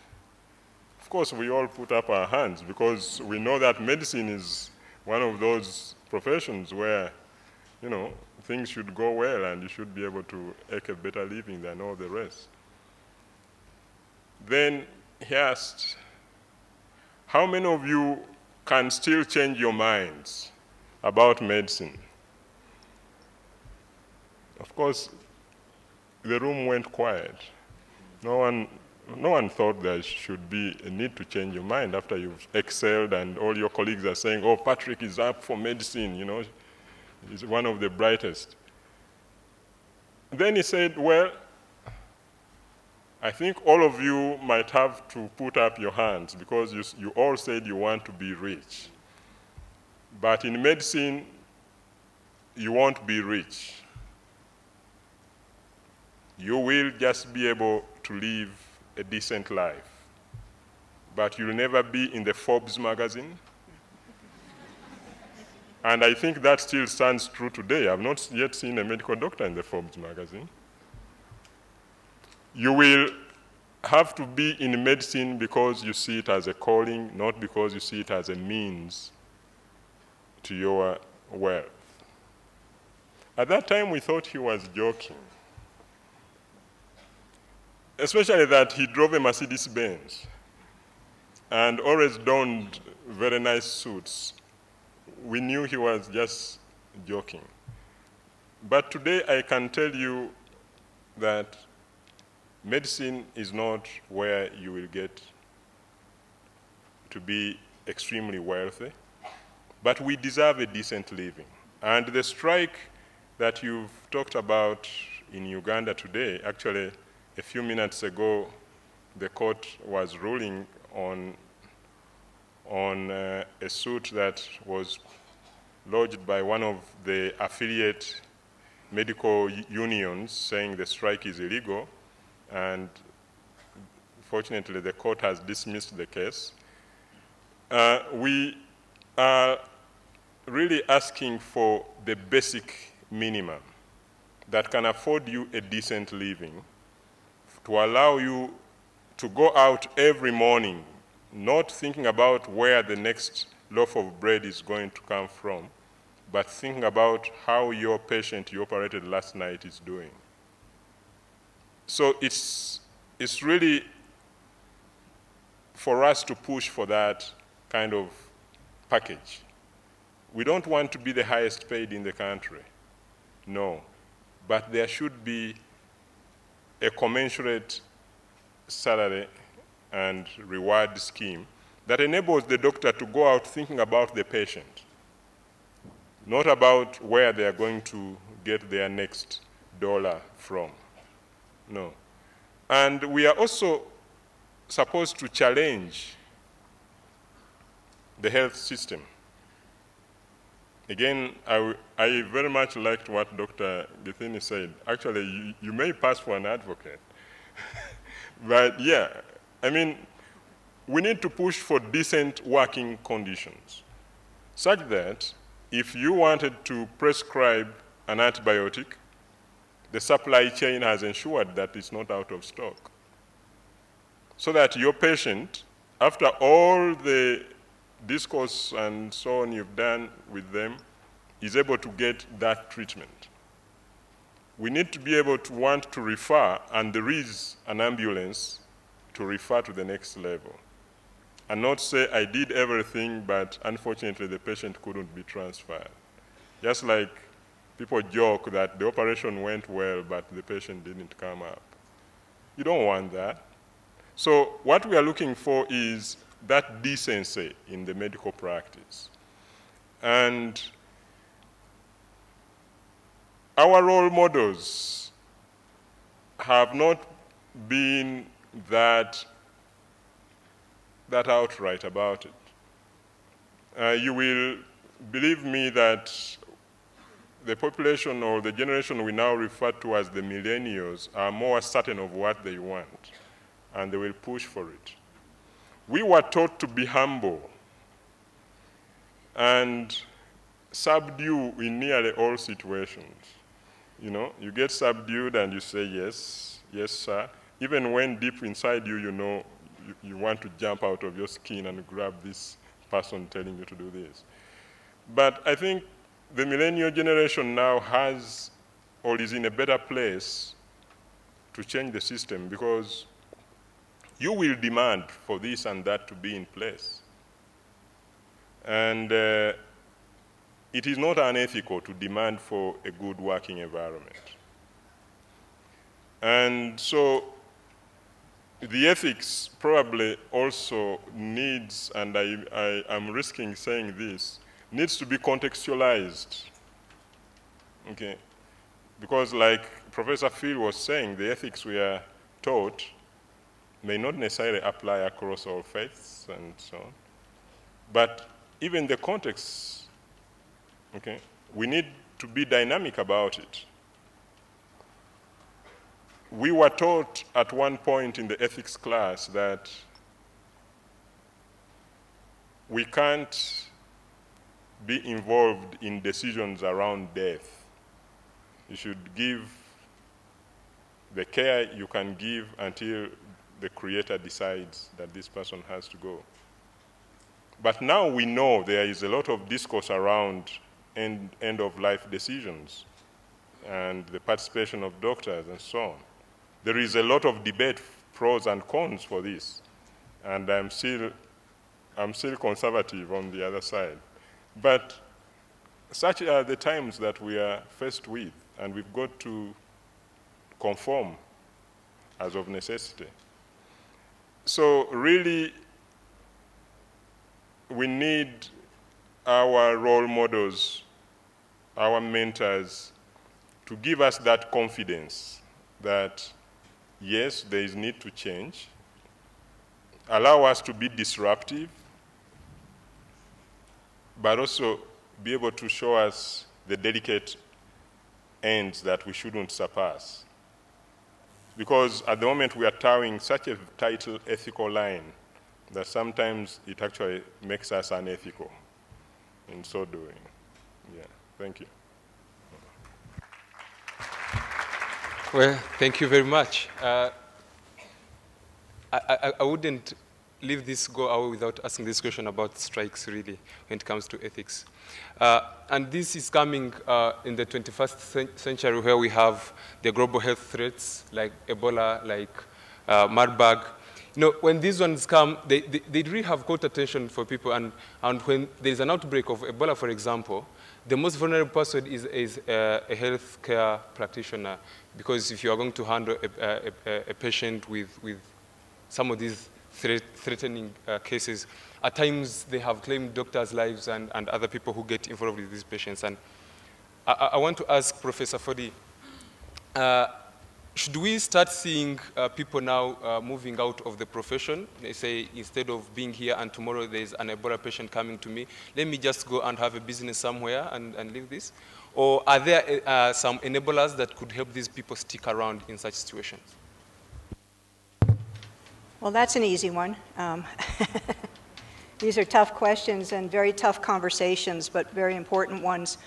Of course, we all put up our hands because we know that medicine is one of those professions where, you know, things should go well and you should be able to make a better living than all the rest. Then he asked, how many of you can still change your minds about medicine? Of course, the room went quiet. No one thought there should be a need to change your mind after you've excelled and all your colleagues are saying, oh, Patrick is up for medicine, you know, he's one of the brightest. Then he said, well, I think all of you might have to put up your hands because you all said you want to be rich. But in medicine, you won't be rich. You will just be able to live a decent life. But you'll never be in the Forbes magazine. And I think that still stands true today. I've not yet seen a medical doctor in the Forbes magazine. You will have to be in medicine because you see it as a calling, not because you see it as a means to your wealth. At that time, we thought he was joking, especially that he drove a Mercedes-Benz and always donned very nice suits. We knew he was just joking. But today, I can tell you that medicine is not where you will get to be extremely wealthy, but we deserve a decent living. And the strike that you've talked about in Uganda today, actually, a few minutes ago, the court was ruling on a suit that was lodged by one of the affiliate medical unions saying the strike is illegal. And fortunately, the court has dismissed the case. We are really asking for the basic minimum that can afford you a decent living, to allow you to go out every morning, not thinking about where the next loaf of bread is going to come from, but thinking about how your patient you operated last night is doing. So it's really for us to push for that kind of package. We don't want to be the highest paid in the country, no. But there should be a commensurate salary and reward scheme that enables the doctor to go out thinking about the patient, not about where they are going to get their next dollar from. No. And we are also supposed to challenge the health system. Again, I very much liked what Dr. Githini said. Actually, you may pass for an advocate. But yeah, I mean, we need to push for decent working conditions, such that if you wanted to prescribe an antibiotic, the supply chain has ensured that it's not out of stock, so that your patient, after all the discourse and so on you've done with them, is able to get that treatment. We need to be able to want to refer, and there is an ambulance to refer to the next level, and not say, I did everything, but unfortunately the patient couldn't be transferred. Just like people joke that the operation went well, but the patient didn't come up. You don't want that. So what we are looking for is that decency in the medical practice. And our role models have not been that outright about it. You will believe me that the population or the generation we now refer to as the millennials are more certain of what they want, and they will push for it. We were taught to be humble and subdue in nearly all situations. You know, you get subdued and you say yes, yes, sir. Even when deep inside you, you know, you want to jump out of your skin and grab this person telling you to do this. But I think the millennial generation now has or is in a better place to change the system, because you will demand for this and that to be in place. And it is not unethical to demand for a good working environment. And so the ethics probably also needs, and I'm risking saying this, needs to be contextualized, okay? Because like Professor Phil was saying, the ethics we are taught may not necessarily apply across all faiths and so on. But even the context, okay, we need to be dynamic about it. We were taught at one point in the ethics class that we can't be involved in decisions around death. You should give the care you can give until the Creator decides that this person has to go. But now we know there is a lot of discourse around end-of-life decisions and the participation of doctors and so on. There is a lot of debate, pros and cons for this, and I'm still conservative on the other side. But such are the times that we are faced with, and we've got to conform as of necessity. So really, we need our role models, our mentors, to give us that confidence that, yes, there is need to change, allow us to be disruptive, but also be able to show us the delicate ends that we shouldn't surpass. Because at the moment we are towing such a tight ethical line that sometimes it actually makes us unethical in so doing. Yeah, thank you. Well, thank you very much. I wouldn't leave this go away without asking this question about strikes, really, when it comes to ethics. And this is coming in the 21st century, where we have the global health threats like Ebola, like Marburg. You know, when these ones come, they really have caught attention for people. And when there's an outbreak of Ebola, for example, the most vulnerable person is a healthcare practitioner, because if you are going to handle a patient with some of these threatening cases, at times they have claimed doctors' lives and other people who get involved with these patients. And I want to ask Professor Fodi, should we start seeing people now moving out of the profession? They say, instead of being here and tomorrow there's an Ebola patient coming to me, let me just go and have a business somewhere and leave this? Or are there some enablers that could help these people stick around in such situations? Well, that's an easy one. These are tough questions and very tough conversations, but very important ones.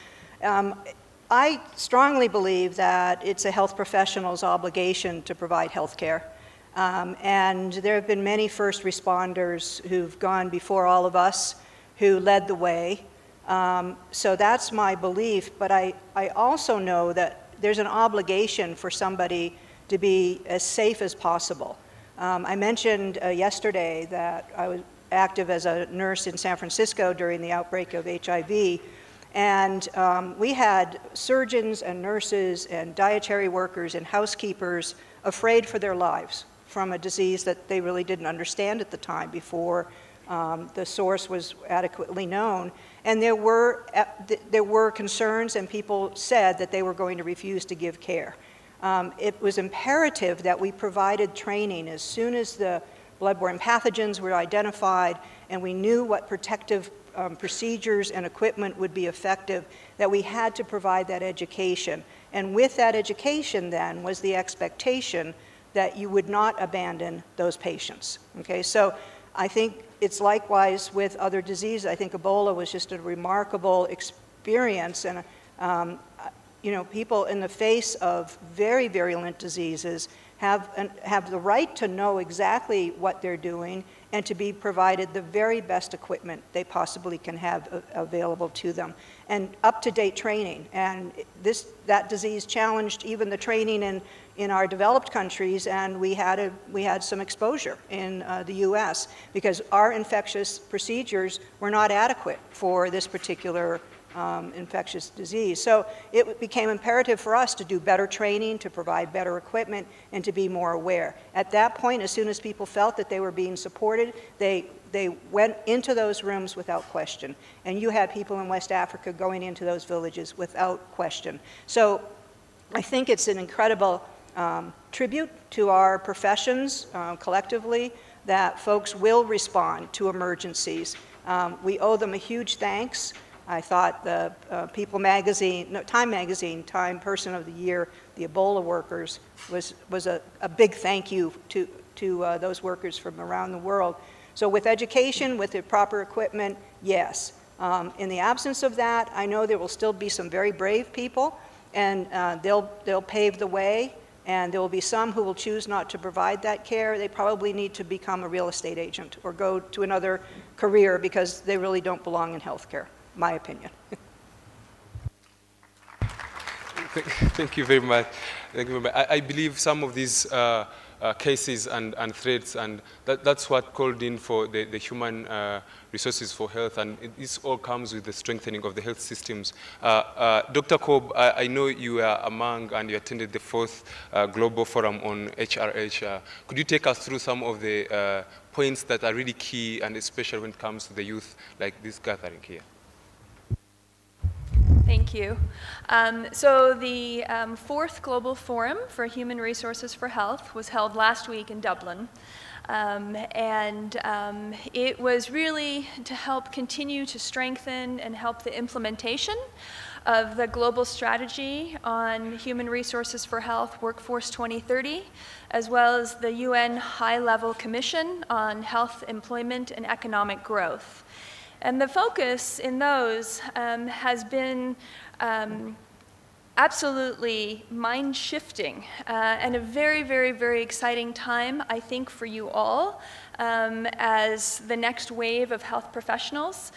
I strongly believe that it's a health professional's obligation to provide health care. And there have been many first responders who've gone before all of us, who led the way. So that's my belief, but I also know that there's an obligation for somebody to be as safe as possible. I mentioned yesterday that I was active as a nurse in San Francisco during the outbreak of HIV, And we had surgeons and nurses and dietary workers and housekeepers afraid for their lives from a disease that they really didn't understand at the time before the source was adequately known. And there were concerns, and people said that they were going to refuse to give care. It was imperative that we provided training as soon as the bloodborne pathogens were identified and we knew what protective procedures and equipment would be effective, that we had to provide that education. And with that education then was the expectation that you would not abandon those patients. Okay, so I think it's likewise with other diseases. I think Ebola was just a remarkable experience, and you know, people in the face of very virulent diseases have the right to know exactly what they're doing and to be provided the very best equipment they possibly can have available to them, and up-to-date training. And that disease challenged even the training in our developed countries, and we had some exposure in the US because our infectious procedures were not adequate for this particular infectious disease. So it became imperative for us to do better training, to provide better equipment, and to be more aware. At that point, as soon as people felt that they were being supported, they went into those rooms without question. And you had people in West Africa going into those villages without question. So I think it's an incredible tribute to our professions collectively that folks will respond to emergencies. We owe them a huge thanks. I thought the People magazine, no, Time magazine, Time Person of the Year, the Ebola workers, was a big thank you to those workers from around the world. So with education, with the proper equipment, yes. In the absence of that, I know there will still be some very brave people, and they'll pave the way, and there will be some who will choose not to provide that care. They probably need to become a real estate agent or go to another career because they really don't belong in healthcare. My opinion. Thank you very much. Thank you very much. I believe some of these cases and threats, and that's what called in for the human resources for health, and this all comes with the strengthening of the health systems. Dr. Cobb, I know you are among and you attended the 4th Global Forum on HRH. Could you take us through some of the points that are really key, and especially when it comes to the youth, like this gathering here? Thank you. So the 4th Global Forum for Human Resources for Health was held last week in Dublin. It was really to help continue to strengthen and help the implementation of the global strategy on human resources for health, Workforce 2030, as well as the UN High-Level Commission on Health, Employment, and Economic Growth. And the focus in those has been absolutely mind-shifting and a very, very, very exciting time, I think, for you all as the next wave of health professionals,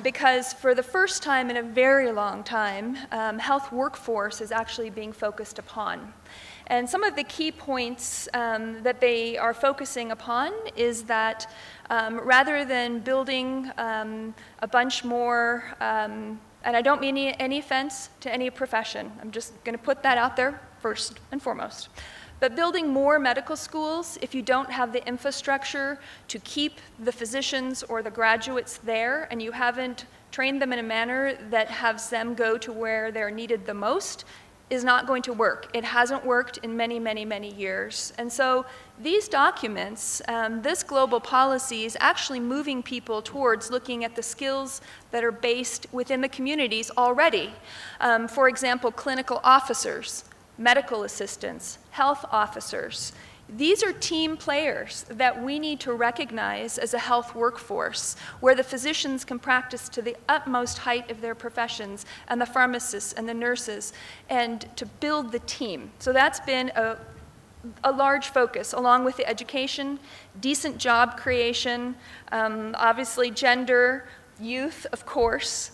because for the first time in a very long time, health workforce is actually being focused upon. And some of the key points that they are focusing upon is that rather than building a bunch more, and I don't mean any offense to any profession, I'm just going to put that out there first and foremost, but building more medical schools, if you don't have the infrastructure to keep the physicians or the graduates there, and you haven't trained them in a manner that has them go to where they're needed the most, is not going to work. It hasn't worked in many, many, many years. And so these documents, this global policy is actually moving people towards looking at the skills that are based within the communities already. For example, clinical officers, medical assistants, health officers. These are team players that we need to recognize as a health workforce, where the physicians can practice to the utmost height of their professions, and the pharmacists and the nurses, and to build the team. So that's been a large focus, along with the education, decent job creation, obviously gender, youth, of course,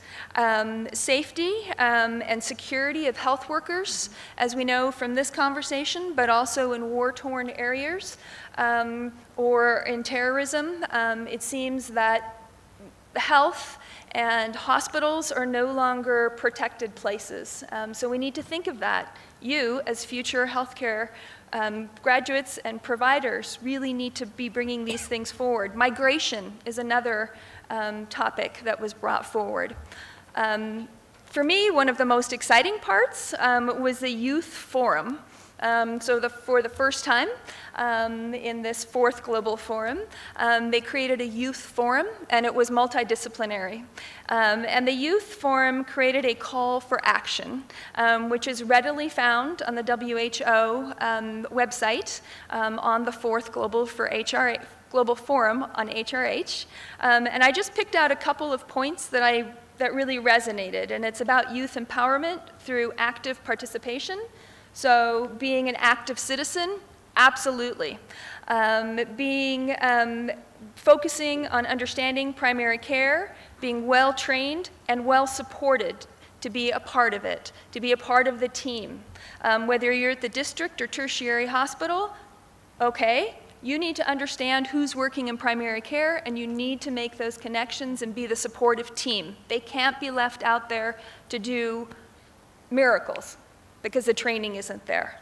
safety and security of health workers, as we know from this conversation, but also in war-torn areas or in terrorism. It seems that health and hospitals are no longer protected places. So we need to think of that. You, as future healthcare graduates and providers, really need to be bringing these things forward. Migration is another topic that was brought forward. For me, one of the most exciting parts was the Youth Forum. For the first time in this 4th Global Forum, they created a Youth Forum, and it was multidisciplinary. And the Youth Forum created a call for action, which is readily found on the WHO website on the 4th Global Forum on HRH. And I just picked out a couple of points that really resonated, and it's about youth empowerment through active participation. So being an active citizen, absolutely. Focusing on understanding primary care, being well-trained and well-supported to be a part of it, to be a part of the team. Whether you're at the district or tertiary hospital, okay, you need to understand who's working in primary care, and you need to make those connections and be the supportive team. They can't be left out there to do miracles, because the training isn't there.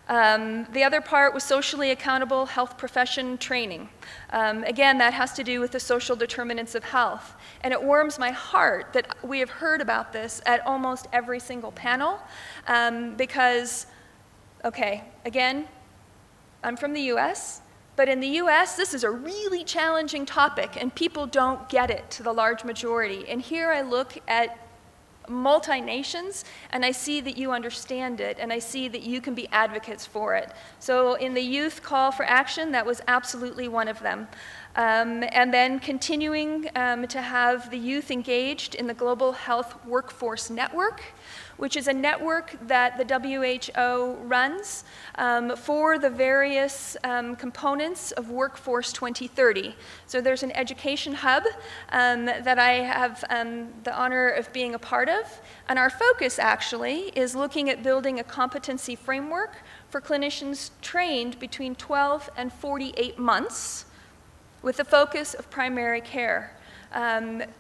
The other part was socially accountable health profession training. Again, that has to do with the social determinants of health. And it warms my heart that we have heard about this at almost every single panel because, okay, again, I'm from the US, but in the US, this is a really challenging topic, and people don't get it to the large majority. And here I look at multi-nations, and I see that you understand it, and I see that you can be advocates for it. So in the youth call for action, that was absolutely one of them. And then continuing to have the youth engaged in the Global Health Workforce Network, which is a network that the WHO runs for the various components of Workforce 2030. So there's an education hub that I have the honor of being a part of. And our focus actually is looking at building a competency framework for clinicians trained between 12 and 48 months with the focus of primary care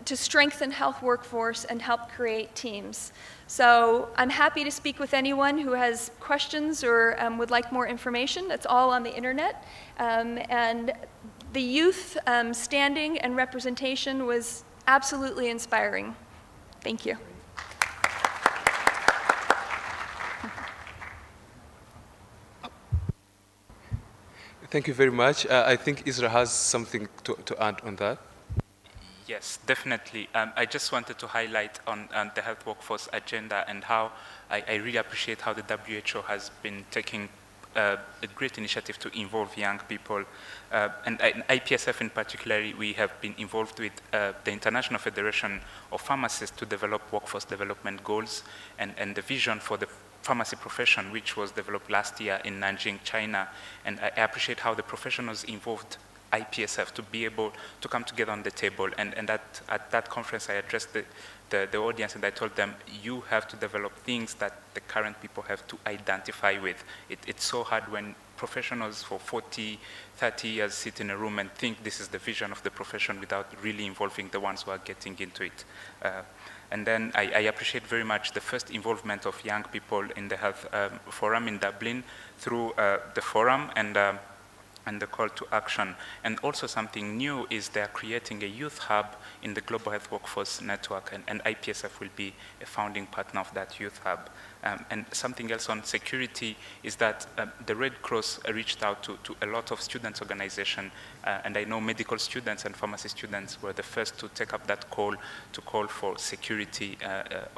to strengthen health workforce and help create teams. So I'm happy to speak with anyone who has questions or would like more information. That's all on the internet. And the youth standing and representation was absolutely inspiring. Thank you. Thank you very much. I think Isra has something to add on that. Yes, definitely. I just wanted to highlight on the health workforce agenda and how I really appreciate how the WHO has been taking a great initiative to involve young people. And IPSF in particular, we have been involved with the International Federation of Pharmacists to develop workforce development goals and the vision for the pharmacy profession, which was developed last year in Nanjing, China. And I appreciate how the professionals involved IPSF to be able to come together on the table. And at that conference, I addressed the audience and I told them, you have to develop things that the current people have to identify with. It's so hard when professionals for 40, 30 years sit in a room and think this is the vision of the profession without really involving the ones who are getting into it. And then I appreciate very much the first involvement of young people in the health forum in Dublin through the forum and the call to action. And also something new is they're creating a youth hub in the Global Health Workforce Network, and IPSF will be a founding partner of that youth hub. And something else on security is that the Red Cross reached out to a lot of students' organizations, and I know medical students and pharmacy students were the first to take up that call to call for security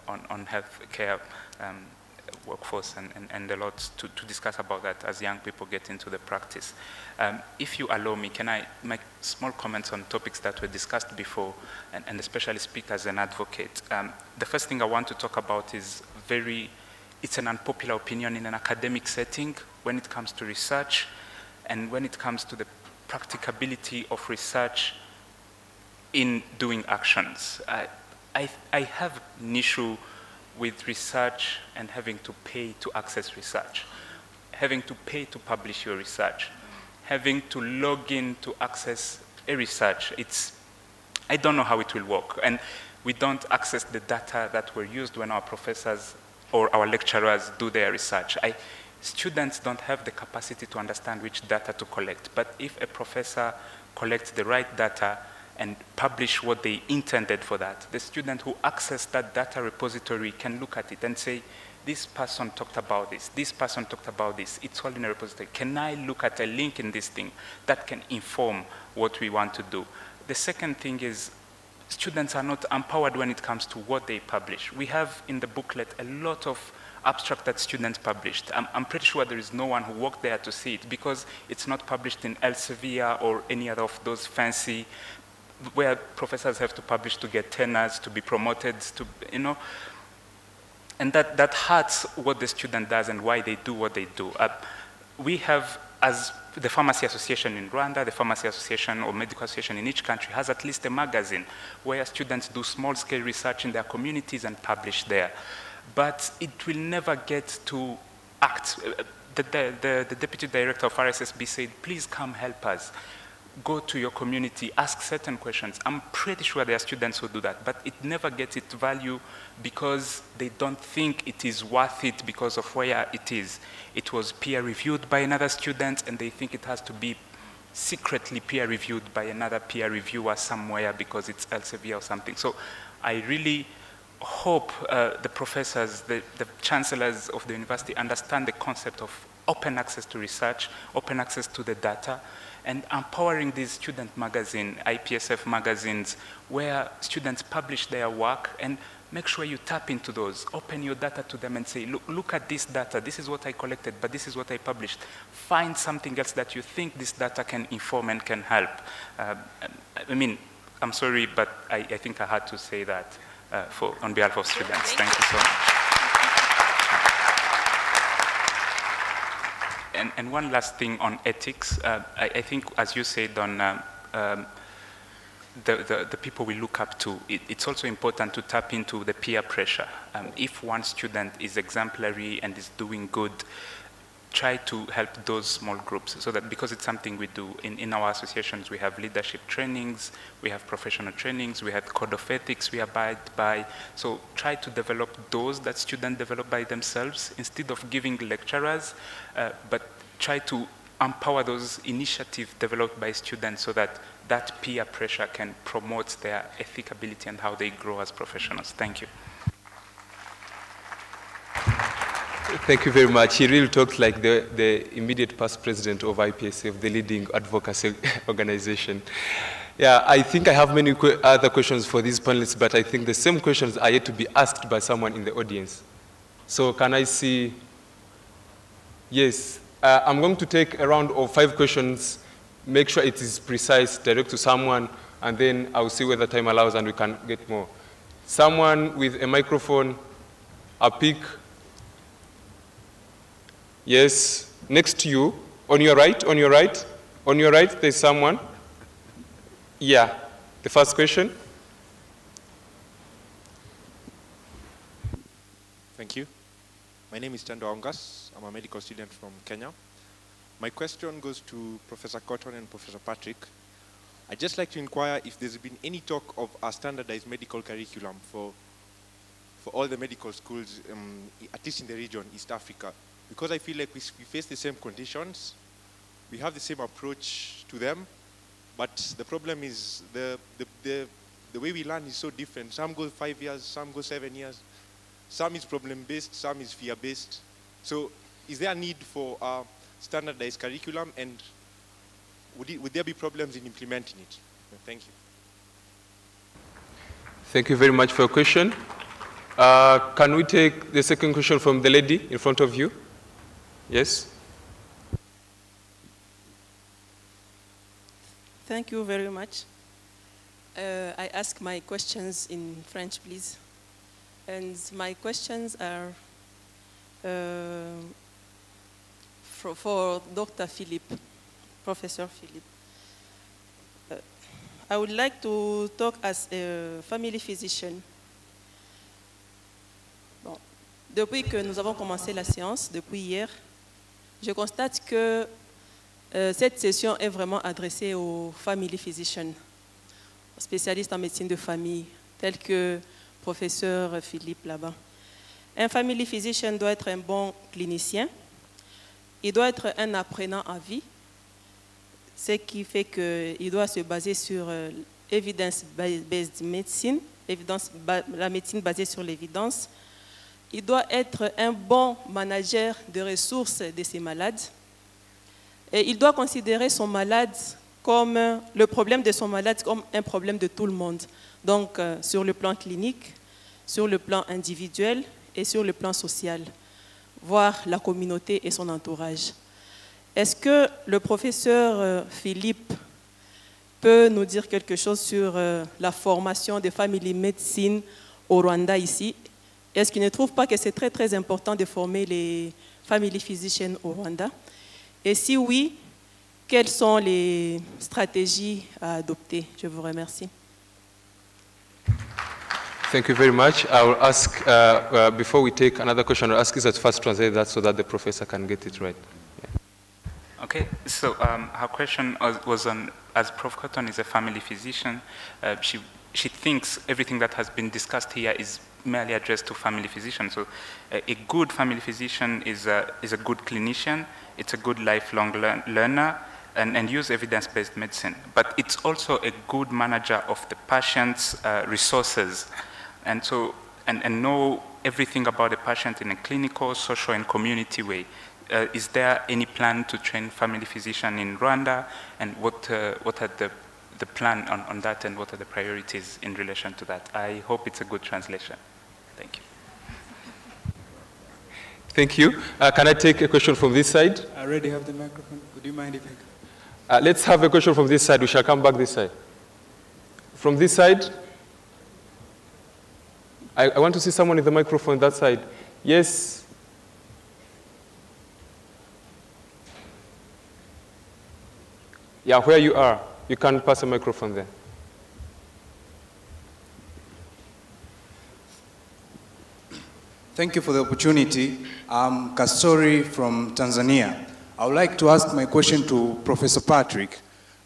on healthcare workforce and a lot to discuss about that as young people get into the practice. If you allow me, can I make small comments on topics that were discussed before and especially speak as an advocate? The first thing I want to talk about is it's an unpopular opinion in an academic setting when it comes to research and when it comes to the practicability of research in doing actions. I have an issue with research and having to pay to access research, having to pay to publish your research, having to log in to access a research. I don't know how it will work. And we don't access the data that were used when our professors or our lecturers do their research. Students don't have the capacity to understand which data to collect. But if a professor collects the right data and publish what they intended for that, the student who accessed that data repository can look at it and say, this person talked about this person talked about this, it's all in a repository. Can I look at a link in this thing that can inform what we want to do? The second thing is, students are not empowered when it comes to what they publish. We have in the booklet a lot of abstract that students published. I'm pretty sure there is no one who walked there to see it because it's not published in Elsevier or any other of those fancy, where professors have to publish to get tenures, to be promoted, to, you know. And that hurts what the student does and why they do what they do. We have, as the Pharmacy Association in Rwanda, the Pharmacy Association or Medical Association in each country has at least a magazine where students do small-scale research in their communities and publish there. But it will never get to act. The Deputy Director of RSSB said, please come help us. Go to your community, ask certain questions. I'm pretty sure there are students who do that, but it never gets its value because they don't think it is worth it because of where it is. It was peer-reviewed by another student, and they think it has to be secretly peer-reviewed by another peer reviewer somewhere because it's Elsevier or something. So I really hope the professors, the chancellors of the university understand the concept of open access to research, open access to the data, and empowering these student magazines, IPSF magazines, where students publish their work, and make sure you tap into those. Open your data to them and say, look at this data. This is what I collected, but this is what I published. Find something else that you think this data can inform and can help. I mean, I'm sorry, but I think I had to say that on behalf of students. Thank you so much. And one last thing on ethics. I think, as you said, on the people we look up to, it's also important to tap into the peer pressure. If one student is exemplary and is doing good, try to help those small groups, so that, because it's something we do in our associations, we have leadership trainings, we have professional trainings, we have code of ethics we abide by. So try to develop those that students develop by themselves instead of giving lecturers, but try to empower those initiatives developed by students so that that peer pressure can promote their ethic ability and how they grow as professionals. Thank you. Thank you very much. He really talked like the immediate past president of IPSF, the leading advocacy organization. Yeah, I think I have many other questions for these panelists, but I think the same questions are yet to be asked by someone in the audience. So can I see? Yes, I'm going to take a round of 5 questions, make sure it is precise, direct to someone, and then I'll see whether time allows and we can get more. Someone with a microphone, a pick. Yes, next to you, on your right, on your right, on your right, there's someone. Yeah, the first question. Thank you. My name is Tendo Aungas. I'm a medical student from Kenya. My question goes to Professor Cotton and Professor Patrick. I'd just like to inquire if there's been any talk of a standardized medical curriculum for all the medical schools, at least in the region, East Africa. Because I feel like we face the same conditions, we have the same approach to them, but the problem is the way we learn is so different. Some go 5 years, some go 7 years. Some is problem-based, some is fear-based. So is there a need for a standardized curriculum, and would there be problems in implementing it? Thank you. Thank you very much for your question. Can we take the second question from the lady in front of you? Yes? Thank you very much. I ask my questions in French, please. And my questions are for Dr. Philippe, Professor Philippe. I would like to talk as a family physician. Bon. Depuis que nous avons commencé la séance, depuis hier, je constate que cette session est vraiment adressée aux family physicians. spécialistes en médecine de famille, tels que professeur Philippe là-bas. Un family physician doit être un bon clinicien, il doit être un apprenant à vie, ce qui fait qu'il doit se baser sur evidence-based medicine, la médecine basée sur l'évidence. Il doit être un bon manager de ressources de ses malades. Et il doit considérer son malade comme le problème de son malade comme un problème de tout le monde. Donc, sur le plan clinique, sur le plan individuel et sur le plan social, voir la communauté et son entourage. Est-ce que le professeur Philippe peut nous dire quelque chose sur la formation de family medicine au Rwanda ici? Est-ce qu'il ne trouve pas que c'est très très important de former les family physicians au Rwanda? Et si oui, quelles sont les stratégies à adopter? Je vous remercie. Thank you very much. I will ask, before we take another question, I'll ask you to first translate that so that the professor can get it right. Yeah. Okay, so her question was on, as Prof. Cotton is a family physician, she thinks everything that has been discussed here is merely addressed to family physicians. So a good family physician is a good clinician, it's a good lifelong learner, and use evidence-based medicine. But it's also a good manager of the patient's resources. And so, and know everything about the patient in a clinical, social, and community way. Is there any plan to train family physician in Rwanda? And what are the plan on that, and what are the priorities in relation to that? I hope it's a good translation. Thank you. Thank you. Can I take a question from this side? I already have the microphone. Would you mind if I could? Let's have a question from this side. We shall come back this side. From this side? I want to see someone with the microphone that side. Yes. Yeah, where you are. You can pass a microphone there. Thank you for the opportunity. I'm Kastori from Tanzania. I would like to ask my question to Professor Patrick.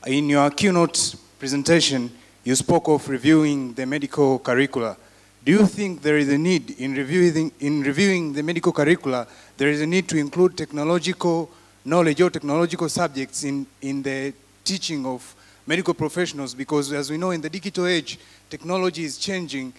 In your keynote presentation, you spoke of reviewing the medical curricula. Do you think there is a need in reviewing the medical curricula, there is a need to include technological knowledge or technological subjects in the teaching of medical professionals? Because as we know, in the digital age, technology is changing.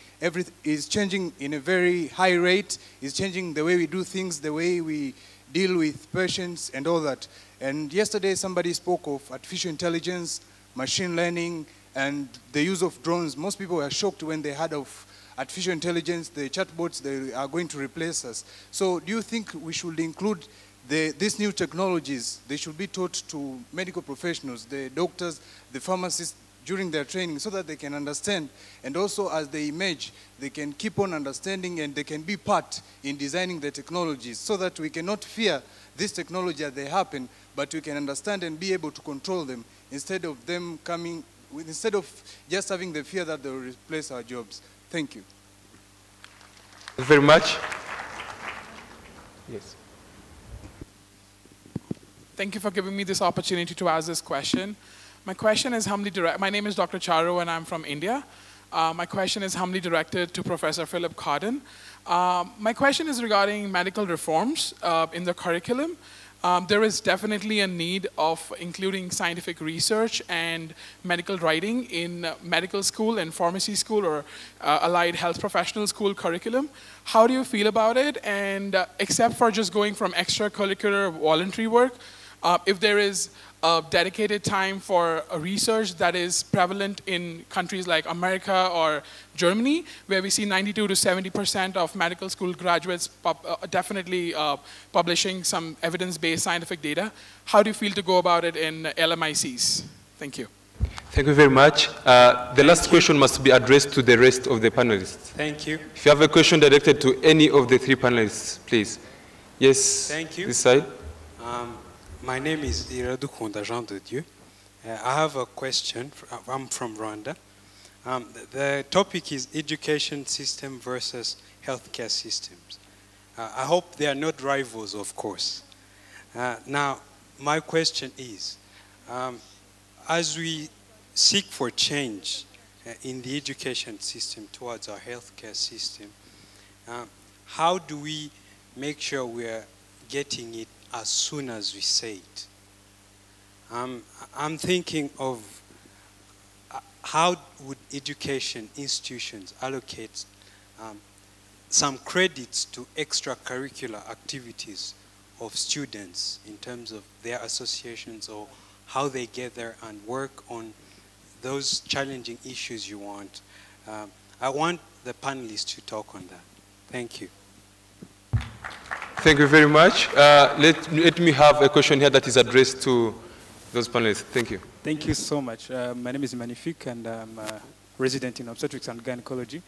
Is changing in a very high rate, is changing the way we do things, the way we deal with patients and all that. And yesterday somebody spoke of artificial intelligence, machine learning, and the use of drones. Most people were shocked when they heard of artificial intelligence, the chatbots, they are going to replace us. So do you think we should include these new technologies? They should be taught to medical professionals, the doctors, the pharmacists, during their training, so that they can understand, and also as they emerge, they can keep on understanding and they can be part in designing the technologies, so that we cannot fear this technology as they happen, but we can understand and be able to control them instead of them coming, instead of just having the fear that they will replace our jobs. Thank you. Thank you very much. Yes. Thank you for giving me this opportunity to ask this question. My question is humbly directed. My name is Dr. Charu and I'm from India. My question is humbly directed to Professor Philip Cotton. My question is regarding medical reforms in the curriculum. There is definitely a need of including scientific research and medical writing in medical school and pharmacy school or allied health professional school curriculum. How do you feel about it? And except for just going from extracurricular voluntary work, if there is a dedicated time for a research that is prevalent in countries like America or Germany, where we see 92 to 70% of medical school graduates definitely publishing some evidence-based scientific data. How do you feel to go about it in LMICs? Thank you. Thank you very much. The last question must be addressed to the rest of the panelists. Thank you. If you have a question directed to any of the three panelists, please. Yes, thank you. This side. My name is Iradukunda Jean de Dieu. I have a question. I'm from Rwanda. The topic is education system versus healthcare systems. I hope they are not rivals, of course. Now, my question is, as we seek for change in the education system towards our healthcare system, how do we make sure we're getting it as soon as we say it? I'm thinking of how would education institutions allocate some credits to extracurricular activities of students in terms of their associations or how they gather and work on those challenging issues you want. I want the panelists to talk on that. Thank you. Thank you very much. Let me have a question here that is addressed to those panelists. Thank you. Thank you so much. My name is Magnifique, and I'm a resident in obstetrics and gynecology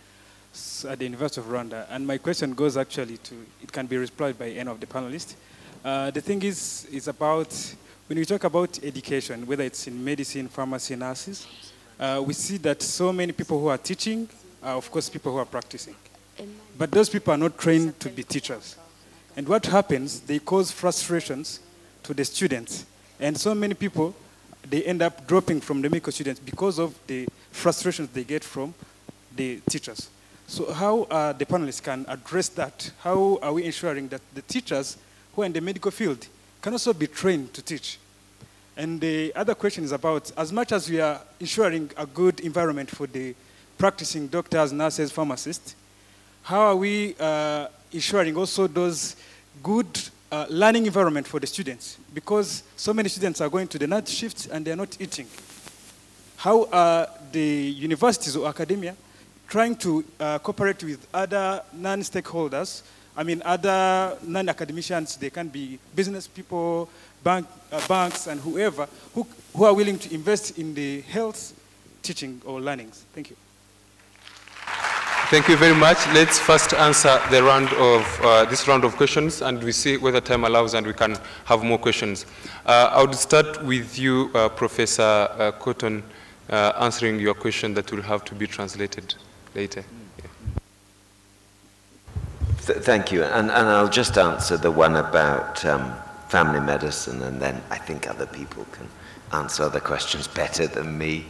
at the University of Rwanda. And my question goes actually to, it can be replied by any of the panelists. The thing is about, when we talk about education, whether it's in medicine, pharmacy, nurses, we see that so many people who are teaching are, of course, people who are practicing. But those people are not trained to be teachers. And what happens, they cause frustrations to the students. And so many people, they end up dropping from the medical students because of the frustrations they get from the teachers. So how the panelists can address that? How are we ensuring that the teachers who are in the medical field can also be trained to teach? And the other question is about, as much as we are ensuring a good environment for the practicing doctors, nurses, pharmacists, how are we ensuring also those good learning environment for the students? Because so many students are going to the night shifts and they're not eating. How are the universities or academia trying to cooperate with other non-stakeholders? I mean, other non-academicians, they can be business people, banks, and whoever, who are willing to invest in the health teaching or learnings. Thank you. Thank you very much. Let's first answer the round of this round of questions, and we see whether time allows and we can have more questions. I would start with you, Professor Cotton, answering your question that will have to be translated later. Yeah. Thank you, and I'll just answer the one about family medicine, and then I think other people can answer other questions better than me.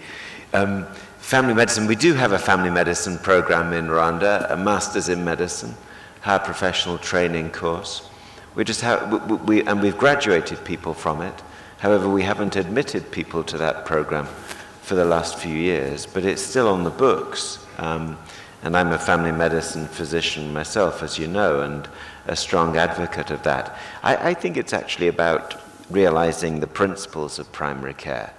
Family medicine, we do have a family medicine program in Rwanda, a master's in medicine, higher professional training course. We just have, and we've graduated people from it. However, we haven't admitted people to that program for the last few years, but it's still on the books. And I'm a family medicine physician myself, as you know, and a strong advocate of that. I think it's actually about realizing the principles of primary care,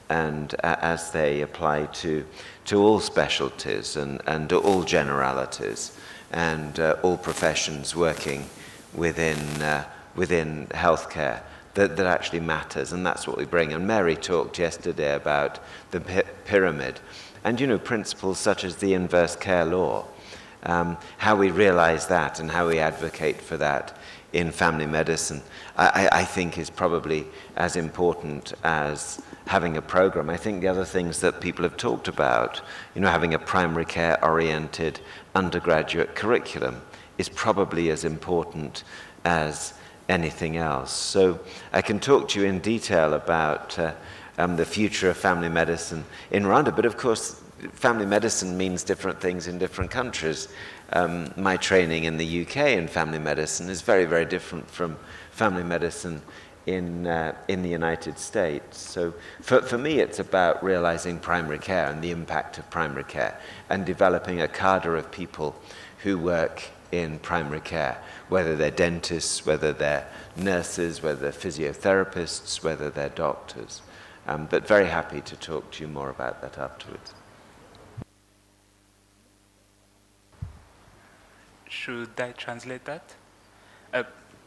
and as they apply to all specialties and all generalities and all professions working within healthcare, that actually matters, and that's what we bring. And Mary talked yesterday about the pyramid, and you know, principles such as the inverse care law, how we realize that and how we advocate for that in family medicine, I think is probably as important as having a program. I think the other things that people have talked about, you know, having a primary care oriented undergraduate curriculum is probably as important as anything else. So I can talk to you in detail about the future of family medicine in Rwanda, but of course family medicine means different things in different countries. My training in the UK in family medicine is very, very different from family medicine in the United States. So for me, it's about realizing primary care and the impact of primary care and developing a cadre of people who work in primary care, whether they're dentists, whether they're nurses, whether they're physiotherapists, whether they're doctors. But very happy to talk to you more about that afterwards. Should I translate that?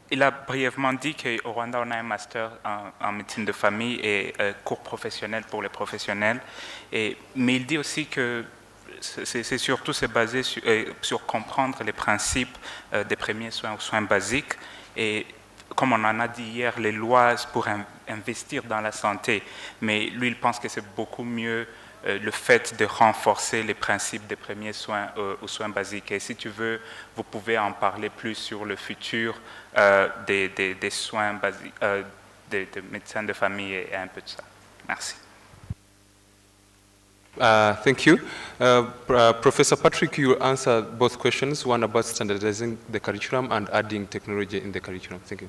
Il a brièvement dit qu'au Rwanda, on a un master en médecine de famille et cours professionnels pour les professionnels. Mais il dit aussi que c'est surtout basé sur comprendre les principes des premiers soins aux soins basiques. Et comme on en a dit hier, les lois pour investir dans la santé. Mais lui, il pense que c'est beaucoup mieux le fait de renforcer les principes des premiers soins aux soins basiques. Et si tu veux, vous pouvez en parler plus sur le futur des soins basiques, des médecins de famille et un peu de ça. Merci. Thank you. Professor Patrick, you answered both questions, one about standardizing the curriculum and adding technology in the curriculum. Thank you.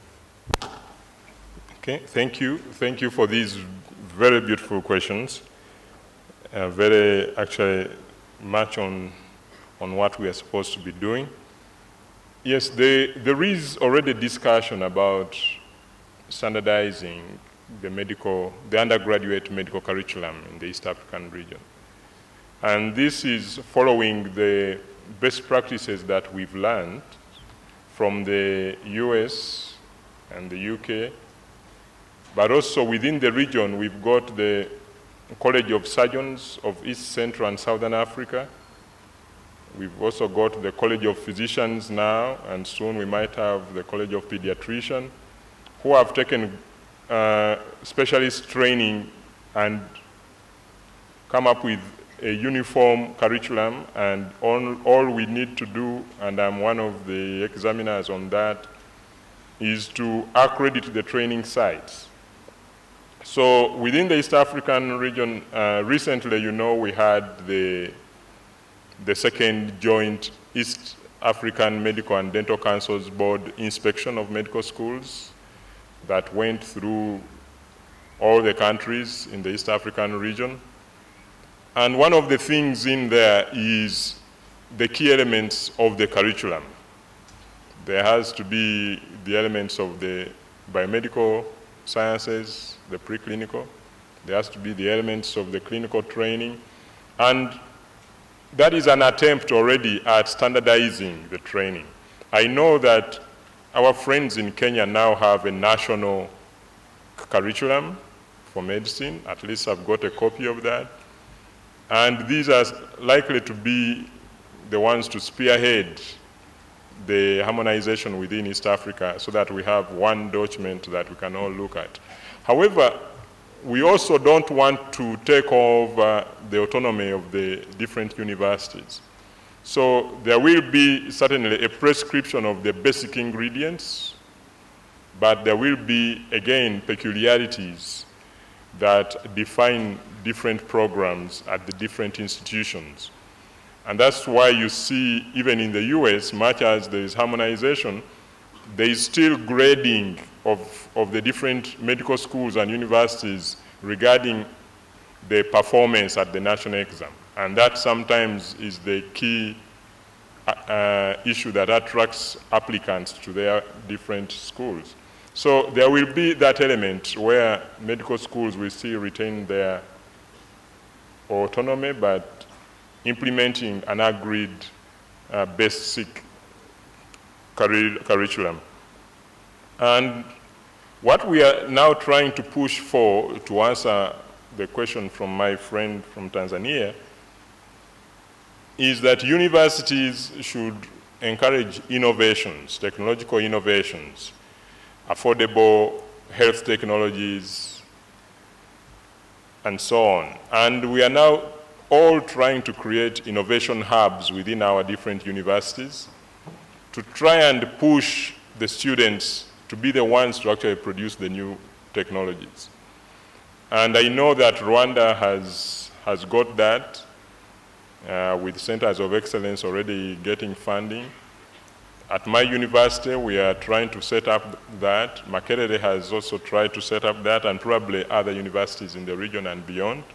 Okay, thank you. Thank you for these very beautiful questions. Very, actually, much on what we are supposed to be doing. Yes, there is already discussion about standardizing the undergraduate medical curriculum in the East African region. And this is following the best practices that we've learned from the US and the UK, but also within the region, we've got the College of Surgeons of East Central and Southern Africa. We've also got the College of Physicians now, and soon we might have the College of Pediatricians, who have taken specialist training and come up with a uniform curriculum, and all we need to do, and I'm one of the examiners on that, is to accredit the training sites. So within the East African region, recently, you know, we had the second joint East African Medical and Dental Councils Board inspection of medical schools that went through all the countries in the East African region. And one of the things in there is the key elements of the curriculum. There has to be the elements of the biomedical sciences, the preclinical. There has to be the elements of the clinical training. And that is an attempt already at standardizing the training. I know that our friends in Kenya now have a national curriculum for medicine. At least I've got a copy of that. And these are likely to be the ones to spearhead the harmonization within East Africa so that we have one document that we can all look at. However, we also don't want to take over the autonomy of the different universities. So there will be certainly a prescription of the basic ingredients, but there will be, again, peculiarities that define different programs at the different institutions. And that's why you see, even in the US, much as there is harmonization, there is still grading of the different medical schools and universities regarding the performance at the national exam. And that sometimes is the key issue that attracts applicants to their different schools. So there will be that element where medical schools will still retain their autonomy, but implementing an agreed basic curriculum. And what we are now trying to push for, to answer the question from my friend from Tanzania, is that universities should encourage innovations, technological innovations, affordable health technologies, and so on. And we are now all trying to create innovation hubs within our different universities to try and push the students to be the ones to actually produce the new technologies. And I know that Rwanda has got that with centers of excellence already getting funding. At my university, we are trying to set up that. Makerere has also tried to set up that, and probably other universities in the region and beyond.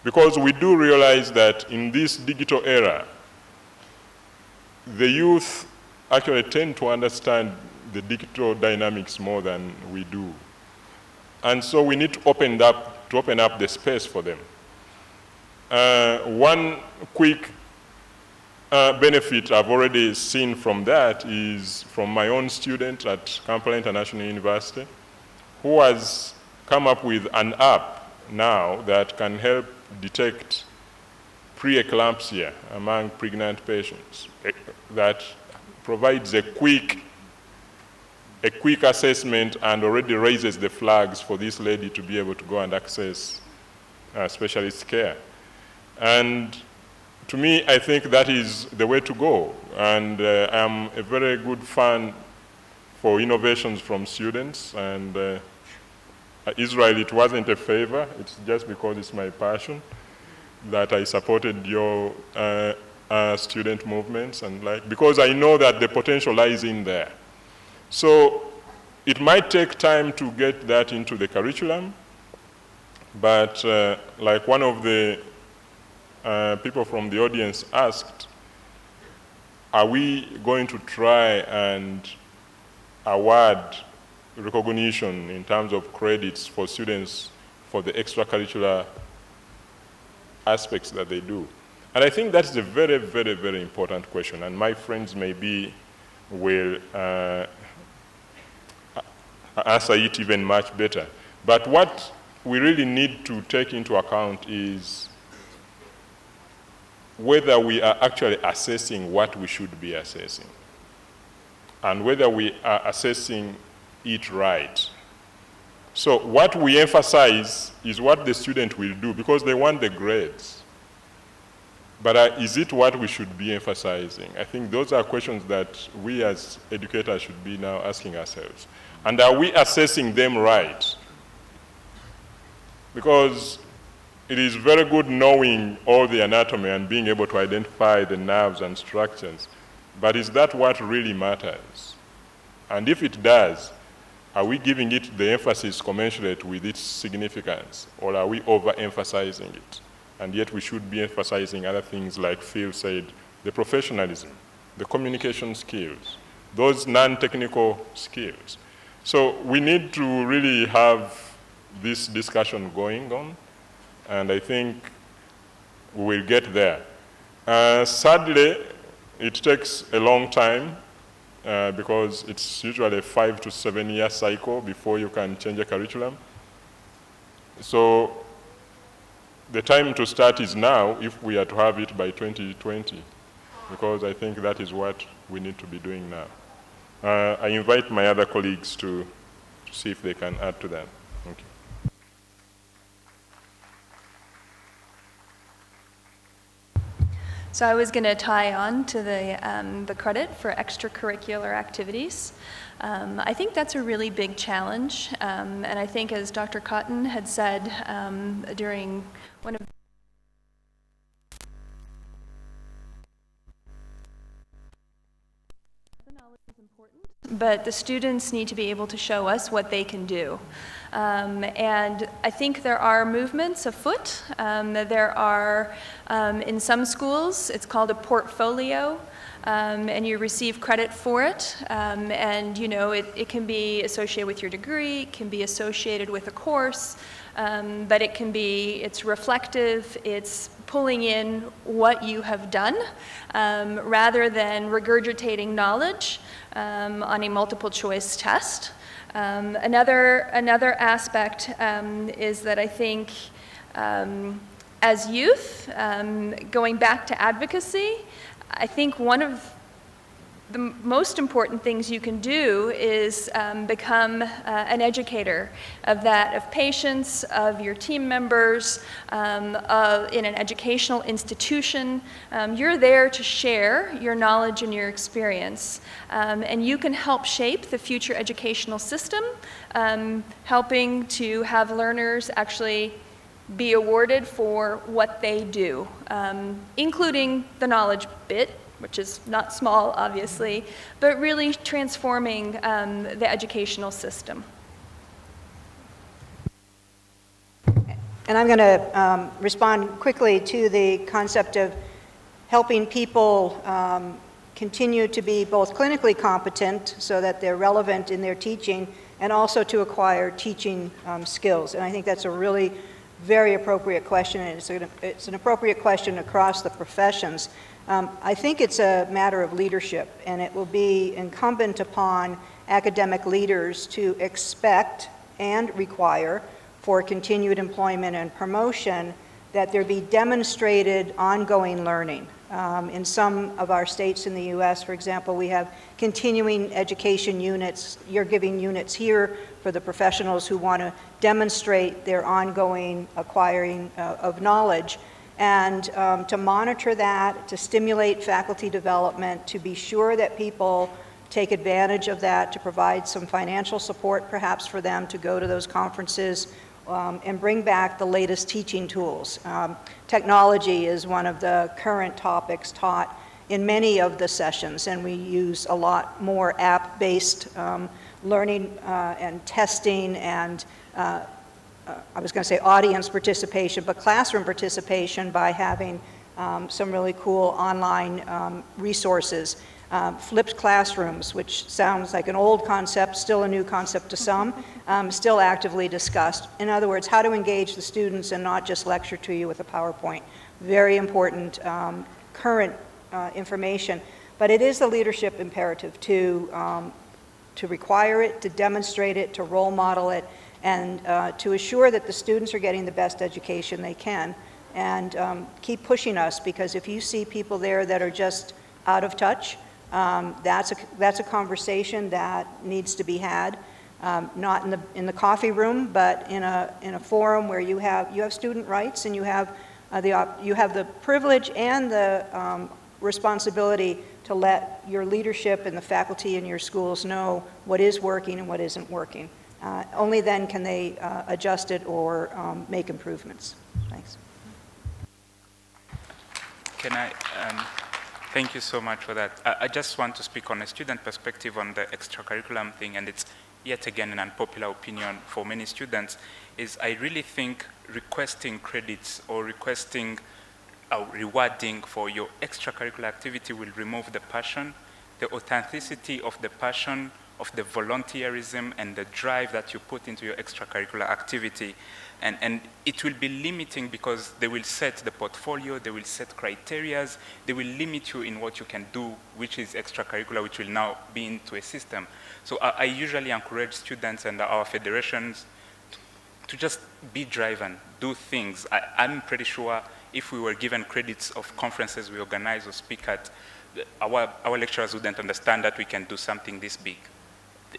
Because we do realize that in this digital era, the youth actually tend to understand the digital dynamics more than we do. And so we need to open up the space for them. One quick benefit I've already seen from that is from my own student at Kampala International University, who has come up with an app now that can help detect preeclampsia among pregnant patients, that provides a quick assessment and already raises the flags for this lady to be able to go and access specialist care. And to me, I think that is the way to go. And I'm a very good fan for innovations from students. And Israel, it wasn't a favor. It's just because it's my passion. that I supported your student movements and because I know that the potential lies in there. So it might take time to get that into the curriculum, but like one of the people from the audience asked, are we going to try and award recognition in terms of credits for students for the extracurricular aspects that they do? And I think that's a very, very, very important question, and my friends maybe will answer it even much better. But what we really need to take into account is whether we are actually assessing what we should be assessing, and whether we are assessing it right. So what we emphasize is what the student will do, because they want the grades. But is it what we should be emphasizing? I think those are questions that we as educators should be now asking ourselves. And are we assessing them right? Because it is very good knowing all the anatomy and being able to identify the nerves and structures, but is that what really matters? And if it does, are we giving it the emphasis commensurate with its significance, or are we overemphasizing it? And yet we should be emphasizing other things like Phil said, the professionalism, the communication skills, those non-technical skills. So we need to really have this discussion going on, and I think we will get there. Sadly, it takes a long time because it's usually a 5 to 7 year cycle before you can change a curriculum. So the time to start is now if we are to have it by 2020, because I think that is what we need to be doing now. I invite my other colleagues to see if they can add to that. Thank you. So I was going to tie on to the credit for extracurricular activities. I think that's a really big challenge, and I think, as Dr. Cotton had said during one of but the students need to be able to show us what they can do. And I think there are movements afoot. There are, in some schools, it's called a portfolio, and you receive credit for it. And you know, it can be associated with your degree, it can be associated with a course, but it can be, it's reflective, it's pulling in what you have done, rather than regurgitating knowledge on a multiple choice test. Another aspect is that I think as youth, going back to advocacy, I think one of the most important things you can do is become an educator of patients, of your team members, in an educational institution. You're there to share your knowledge and your experience, and you can help shape the future educational system, helping to have learners actually be awarded for what they do, including the knowledge bit, which is not small, obviously, but really transforming the educational system. And I'm going to respond quickly to the concept of helping people continue to be both clinically competent so that they're relevant in their teaching, and also to acquire teaching skills. And I think that's a really very appropriate question, and it's an appropriate question across the professions. I think it's a matter of leadership, and it will be incumbent upon academic leaders to expect and require for continued employment and promotion that there be demonstrated ongoing learning. In some of our states in the US, for example, we have continuing education units. You're giving units here for the professionals who want to demonstrate their ongoing acquiring of knowledge. And to monitor that, to stimulate faculty development, to be sure that people take advantage of that, to provide some financial support perhaps for them to go to those conferences and bring back the latest teaching tools. Technology is one of the current topics taught in many of the sessions, and we use a lot more app-based learning and testing and I was going to say audience participation, but classroom participation by having some really cool online resources. Flipped classrooms, which sounds like an old concept, still a new concept to some, still actively discussed. In other words, how to engage the students and not just lecture to you with a PowerPoint. Very important current information. But it is the leadership imperative to require it, to demonstrate it, to role model it, and to assure that the students are getting the best education they can. And keep pushing us, because if you see people there that are just out of touch, that's a conversation that needs to be had, not in the coffee room, but in a forum where you have student rights, and you have the privilege and the responsibility to let your leadership and the faculty in your schools know what is working and what isn't working. Only then can they adjust it or make improvements. Thanks. Can I? Thank you so much for that. I just want to speak on a student perspective on the extracurriculum thing, and it's yet again an unpopular opinion for many students, is I really think requesting credits or requesting rewarding for your extracurricular activity will remove the passion, the authenticity of the passion, of the volunteerism and the drive that you put into your extracurricular activity. And it will be limiting because they will set the portfolio, they will set criterias, they will limit you in what you can do, which is extracurricular, which will now be into a system. So I usually encourage students and our federations to just be driven, do things. I'm pretty sure if we were given credits of conferences we organize or speak at, our lecturers wouldn't understand that we can do something this big.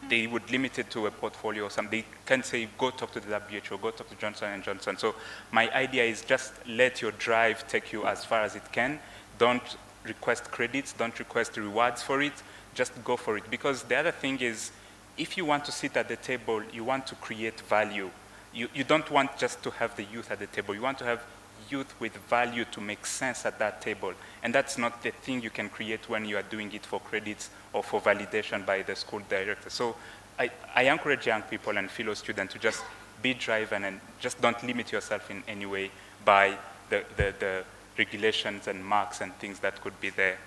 They would limit it to a portfolio or something. They can say, go talk to the WHO, go talk to Johnson & Johnson. So my idea is just let your drive take you as far as it can. Don't request credits, don't request rewards for it, just go for it. Because the other thing is, if you want to sit at the table, you want to create value. You don't want just to have the youth at the table. You want to have youth with value to make sense at that table. And that's not the thing you can create when you are doing it for credits or for validation by the school director. So I encourage young people and fellow students to just be driven and just don't limit yourself in any way by the regulations and marks and things that could be there.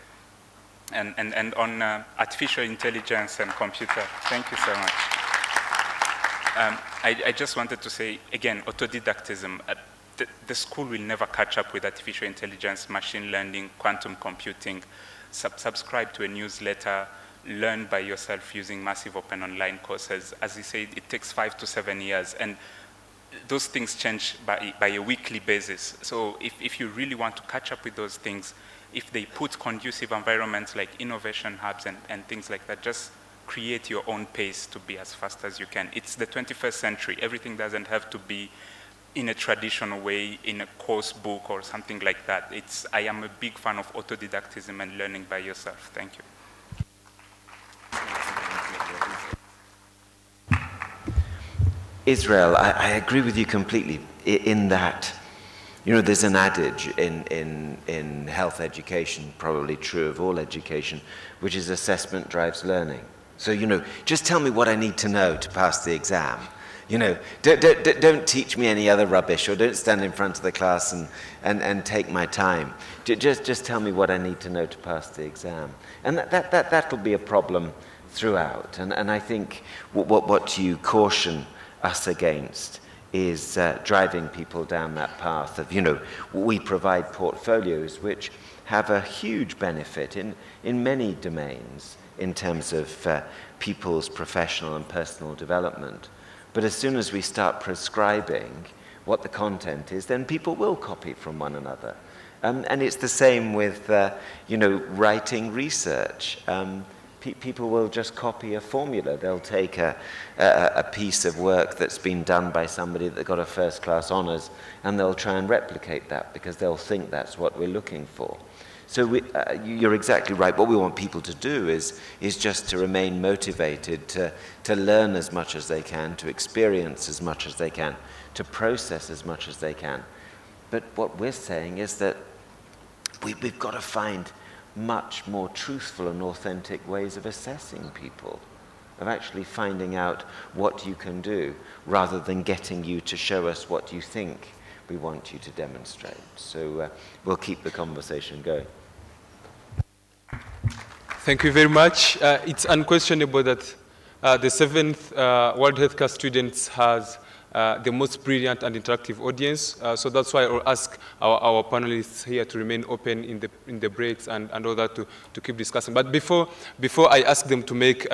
And on artificial intelligence and computer, thank you so much. I just wanted to say, again, autodidactism. The school will never catch up with artificial intelligence, machine learning, quantum computing. Subscribe to a newsletter, learn by yourself using massive open online courses. As you said, it takes 5 to 7 years, and those things change by a weekly basis. So if you really want to catch up with those things, if they put conducive environments like innovation hubs and things like that, just create your own pace to be as fast as you can. It's the 21st century. Everything doesn't have to be in a traditional way, in a course book or something like that. I am a big fan of autodidactism and learning by yourself. Thank you. Israel, I agree with you completely in that, you know, there's an adage in health education, probably true of all education, which is assessment drives learning. So, you know, just tell me what I need to know to pass the exam. You know, don't teach me any other rubbish, or don't stand in front of the class and take my time. Just tell me what I need to know to pass the exam. And that'll be a problem throughout. And I think what you caution us against is driving people down that path of, you know, we provide portfolios which have a huge benefit in many domains in terms of people's professional and personal development. But as soon as we start prescribing what the content is, then people will copy from one another. And it's the same with, you know, writing research. People will just copy a formula. They'll take a piece of work that's been done by somebody that got a first-class honours, and they'll try and replicate that because they'll think that's what we're looking for. So you're exactly right. What we want people to do is just to remain motivated, to learn as much as they can, to experience as much as they can, to process as much as they can. But what we're saying is that we've got to find much more truthful and authentic ways of assessing people, of actually finding out what you can do, rather than getting you to show us what you think we want you to demonstrate. So we'll keep the conversation going. Thank you very much. It's unquestionable that the 7th World Healthcare Students has the most brilliant and interactive audience. So that's why I'll ask our panelists here to remain open in the breaks and all that to keep discussing. But before I ask them to make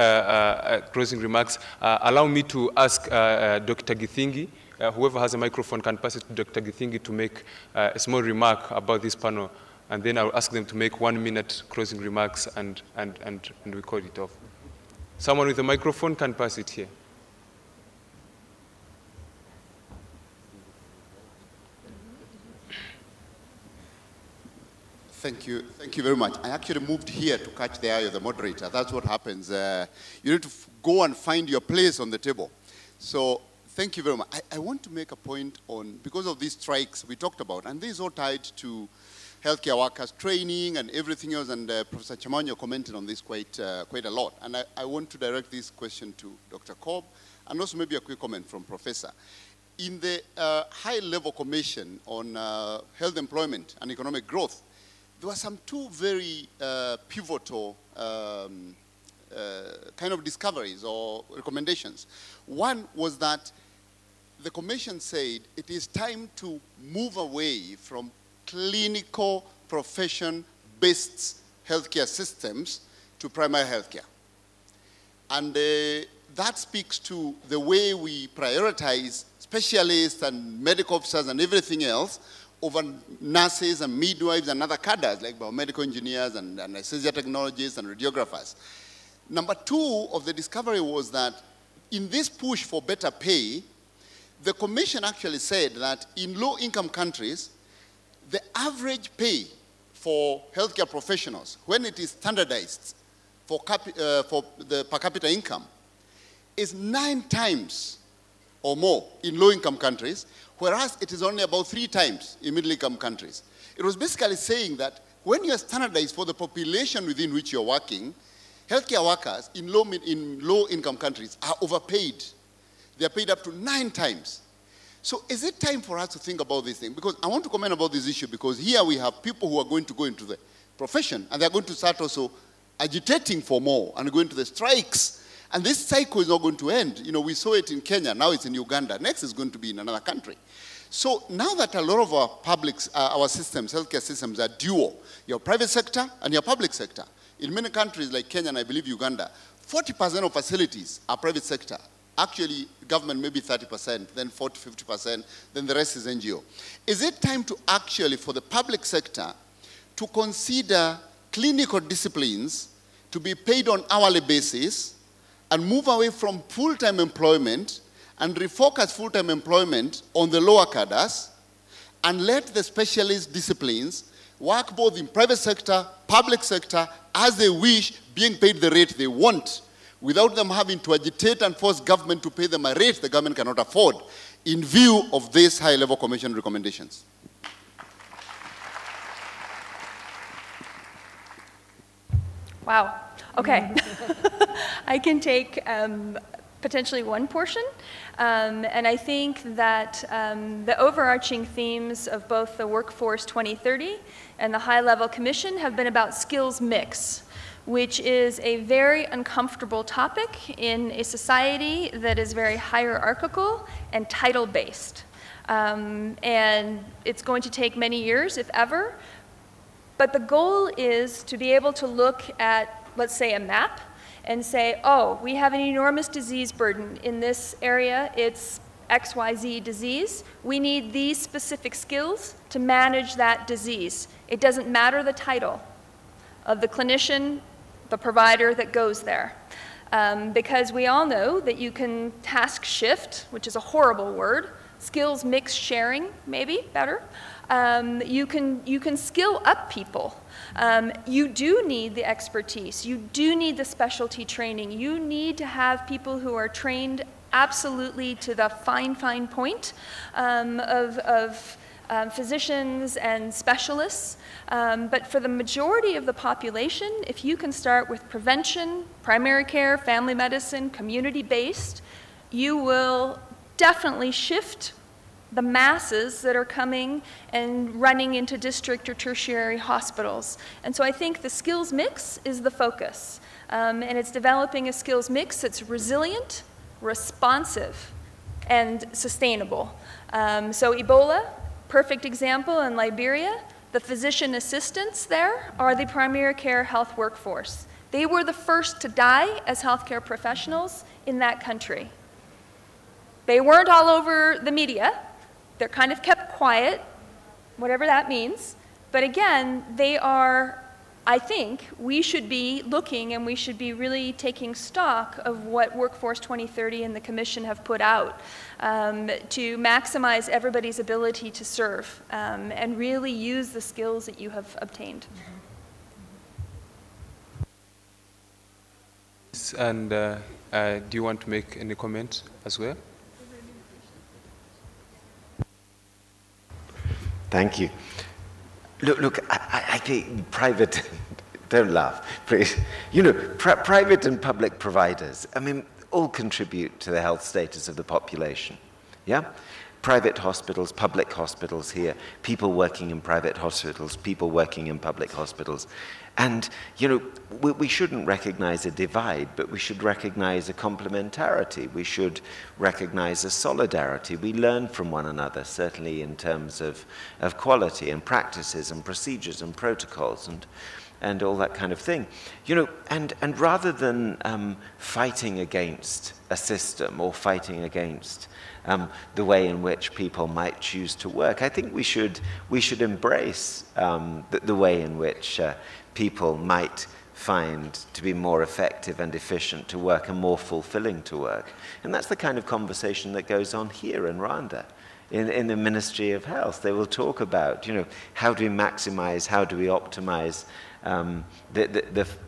closing remarks, allow me to ask Dr. Githingi, whoever has a microphone can pass it to Dr. Githingi to make a small remark about this panel. And then I'll ask them to make 1-minute closing remarks and we call it off. Someone with a microphone can pass it here. Thank you very much. I actually moved here to catch the eye of the moderator. That's what happens. You need to go and find your place on the table. So thank you very much. I want to make a point on, because of these strikes we talked about, and this is all tied to healthcare workers training and everything else, and Professor Chamanyo commented on this quite a lot. And I want to direct this question to Dr. Cobb, and also maybe a quick comment from Professor. In the high-level commission on health employment and economic growth, there were some two very pivotal kind of discoveries or recommendations. One was that the commission said it is time to move away from clinical profession-based healthcare systems to primary healthcare. And that speaks to the way we prioritize specialists and medical officers and everything else over nurses and midwives and other cadres like biomedical engineers and anesthesia technologists and radiographers. Number two of the discovery was that in this push for better pay, the commission actually said that in low-income countries, the average pay for healthcare professionals, when it is standardized for the per capita income, is 9 times or more in low-income countries, whereas it is only about 3 times in middle-income countries. It was basically saying that when you are standardized for the population within which you're working, healthcare workers in low-income countries are overpaid. They're paid up to 9 times. So is it time for us to think about this thing? Because I want to comment about this issue because here we have people who are going to go into the profession and they're going to start also agitating for more and going to the strikes. And this cycle is not going to end. You know, we saw it in Kenya, now it's in Uganda. Next is going to be in another country. So now that a lot of our our systems, healthcare systems are dual, your private sector and your public sector. In many countries like Kenya and I believe Uganda, 40% of facilities are private sector. Actually, government maybe 30%, then 40, 50%, then the rest is NGO. Is it time to actually, for the public sector, to consider clinical disciplines to be paid on hourly basis and move away from full-time employment and refocus full-time employment on the lower cadres and let the specialist disciplines work both in private sector, public sector, as they wish, being paid the rate they want, without them having to agitate and force government to pay them a rate the government cannot afford, in view of these high-level commission recommendations? Wow. Okay. I can take potentially one portion. And I think that the overarching themes of both the Workforce 2030 and the High-Level Commission have been about skills mix, which is a very uncomfortable topic in a society that is very hierarchical and title-based. And it's going to take many years, if ever. But the goal is to be able to look at, let's say, a map and say, oh, we have an enormous disease burden in this area. It's XYZ disease. We need these specific skills to manage that disease. It doesn't matter the title of the clinician, the provider that goes there. Because we all know that you can task shift, which is a horrible word, skills mix sharing, maybe better, You can skill up people. You do need the expertise. You do need the specialty training. You need to have people who are trained absolutely to the fine point of physicians and specialists. But for the majority of the population, if you can start with prevention, primary care, family medicine, community-based, you will definitely shift the masses that are coming and running into district or tertiary hospitals. And so I think the skills mix is the focus. And it's developing a skills mix that's resilient, responsive, and sustainable. So Ebola, perfect example in Liberia. The physician assistants there are the primary care health workforce. They were the first to die as healthcare professionals in that country. They weren't all over the media. They're kind of kept quiet, whatever that means. But again, they are, I think, we should be looking and we should be really taking stock of what Workforce 2030 and the Commission have put out to maximize everybody's ability to serve and really use the skills that you have obtained. And do you want to make any comment as well? Thank you. Look, I think private, don't laugh, please. You know, private and public providers, I mean, all contribute to the health status of the population, yeah? Private hospitals, public hospitals here, people working in private hospitals, people working in public hospitals. And, you know, we shouldn't recognize a divide, but we should recognize a complementarity. We should recognize a solidarity. We learn from one another, certainly in terms of quality and practices and procedures and protocols and all that kind of thing. You know, and rather than fighting against a system or fighting against the way in which people might choose to work, I think we should embrace the way in which people might find to be more effective and efficient to work and more fulfilling to work. And that's the kind of conversation that goes on here in Rwanda. In the Ministry of Health, they will talk about, you know, how do we maximize, how do we optimize the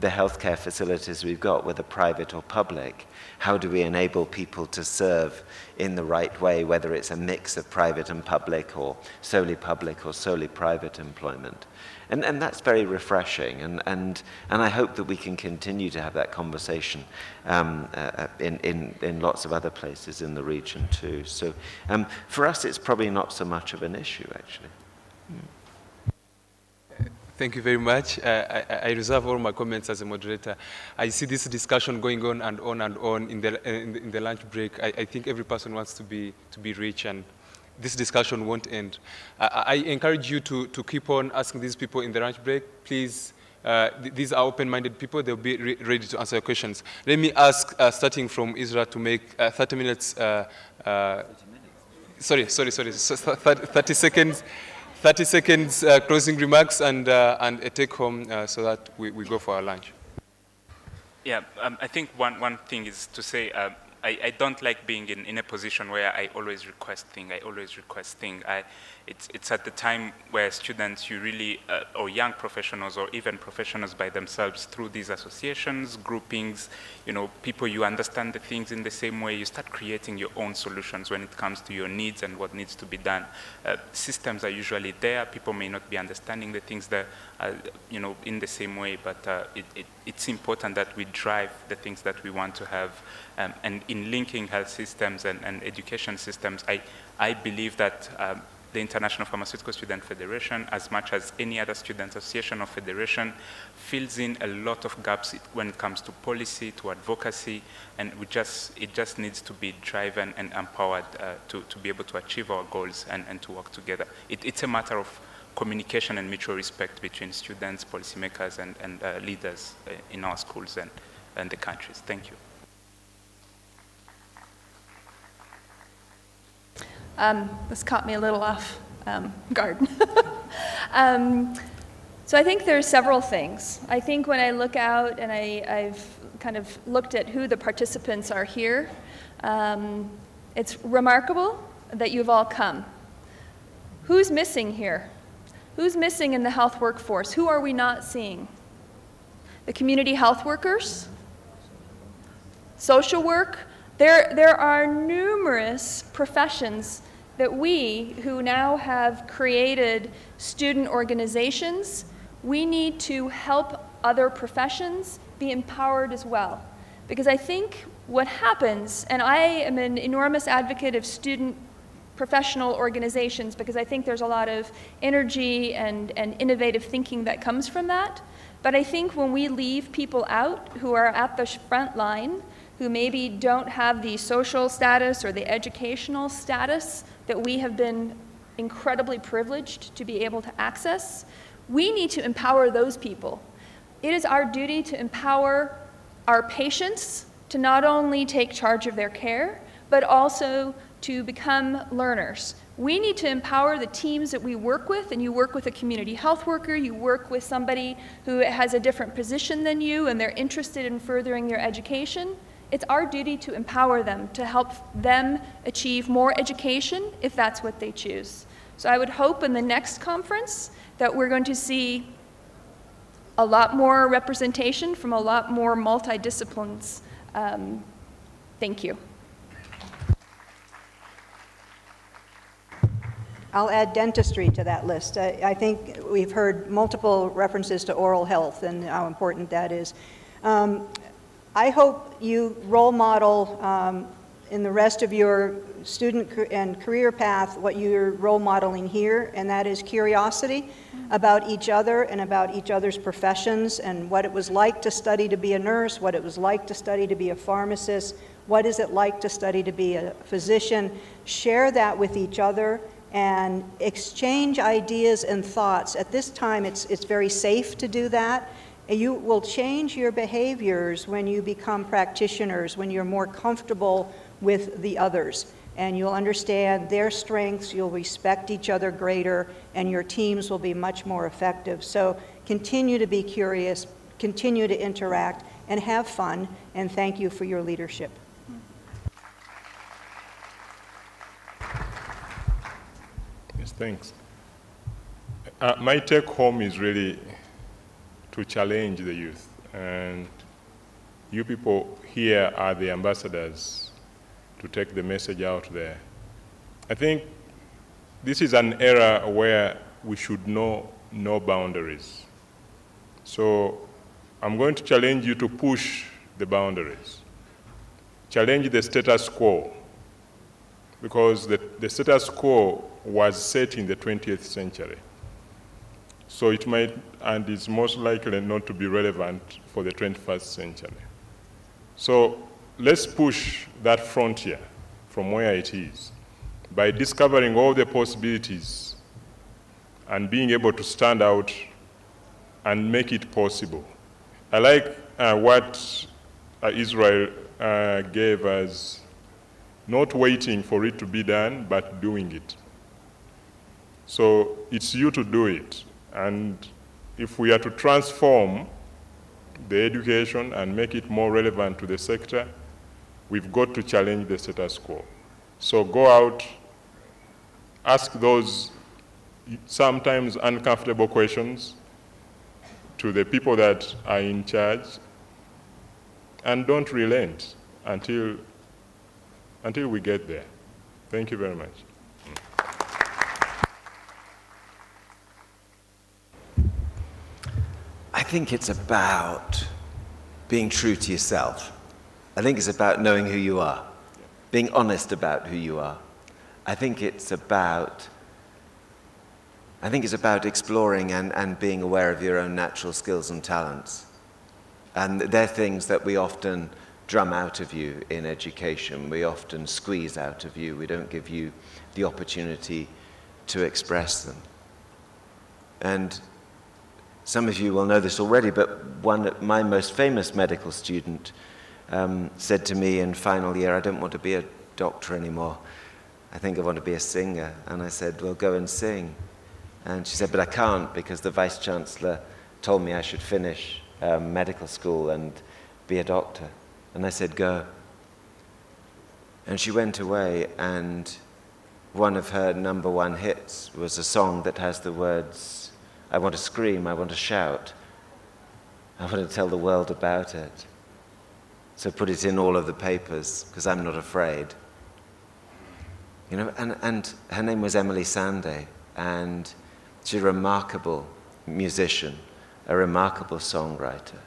healthcare facilities we've got, whether private or public. How do we enable people to serve in the right way, whether it's a mix of private and public or solely private employment. And that's very refreshing, and I hope that we can continue to have that conversation in lots of other places in the region too. So for us, it's probably not so much of an issue, actually. Thank you very much. I reserve all my comments as a moderator. I see this discussion going on and on and on in the lunch break. I think every person wants to be rich, and this discussion won't end. I encourage you to keep on asking these people in the lunch break. Please, these are open-minded people. They'll be ready to answer your questions. Let me ask, starting from Israel, to make 30 minutes. 30 seconds. 30 seconds closing remarks and a take-home so that we go for our lunch. Yeah, I think one thing is to say, I don't like being in a position where I always request things. It's at the time where students, you really, or young professionals, or even professionals by themselves, through these associations, groupings, you know, people, you understand the things in the same way, you start creating your own solutions when it comes to your needs and what needs to be done. Systems are usually there. People may not be understanding the things that, you know, in the same way, but it's important that we drive the things that we want to have. And in linking health systems and education systems, I believe that the International Pharmaceutical Student Federation, as much as any other student association or federation, fills in a lot of gaps when it comes to policy, to advocacy, and it just needs to be driven and empowered to be able to achieve our goals and to work together. It's a matter of communication and mutual respect between students, policymakers, and leaders in our schools and the countries. Thank you. This caught me a little off guard. So I think there's several things. I think when I look out and I've kind of looked at who the participants are here, it's remarkable that you've all come. Who's missing here? Who's missing in the health workforce? Who are we not seeing? The community health workers? Social work? There are numerous professions that we, who now have created student organizations, we need to help other professions be empowered as well. Because I think what happens, and I am an enormous advocate of student professional organizations because I think there's a lot of energy and innovative thinking that comes from that. But I think when we leave people out who are at the front line, who maybe don't have the social status or the educational status that we have been incredibly privileged to be able to access, we need to empower those people. It is our duty to empower our patients to not only take charge of their care, but also to become learners. We need to empower the teams that we work with, and you work with a community health worker, you work with somebody who has a different position than you, and they're interested in furthering their education. It's our duty to empower them, to help them achieve more education if that's what they choose. So I would hope in the next conference that we're going to see a lot more representation from a lot more multi-disciplines. Thank you. I'll add dentistry to that list. I think we've heard multiple references to oral health and how important that is. I hope you role model in the rest of your student and career path what you're role modeling here, and that is curiosity about each other and about each other's professions and what it was like to study to be a nurse, what it was like to study to be a pharmacist, what is it like to study to be a physician. Share that with each other and exchange ideas and thoughts. At this time, it's very safe to do that. You will change your behaviors when you become practitioners, when you're more comfortable with the others. And you'll understand their strengths, you'll respect each other greater, and your teams will be much more effective. So continue to be curious, continue to interact, and have fun, and thank you for your leadership. Yes, thanks. My take home is really to challenge the youth. And you people here are the ambassadors to take the message out there. I think this is an era where we should know no boundaries. So I'm going to challenge you to push the boundaries. Challenge the status quo, because the status quo was set in the 20th century. So it might, and is most likely not to be relevant for the 21st century. So let's push that frontier from where it is by discovering all the possibilities and being able to stand out and make it possible. I like what Israel gave us, not waiting for it to be done, but doing it. So it's you to do it. And if we are to transform the education and make it more relevant to the sector, we've got to challenge the status quo. So go out, ask those sometimes uncomfortable questions to the people that are in charge, and don't relent until we get there. Thank you very much. I think it's about being true to yourself. I think it's about knowing who you are, being honest about who you are. I think it's about exploring and being aware of your own natural skills and talents. And they're things that we often drum out of you in education. We often squeeze out of you. We don't give you the opportunity to express them. And some of you will know this already, but my most famous medical student said to me in final year, I don't want to be a doctor anymore. I think I want to be a singer. And I said, well, go and sing. And she said, but I can't because the Vice Chancellor told me I should finish medical school and be a doctor. And I said, go. And she went away, and one of her #1 hits was a song that has the words, I want to scream, I want to shout, I want to tell the world about it. So put it in all of the papers, because I'm not afraid. You know, and her name was Emily Sandé, and she's a remarkable musician, a remarkable songwriter.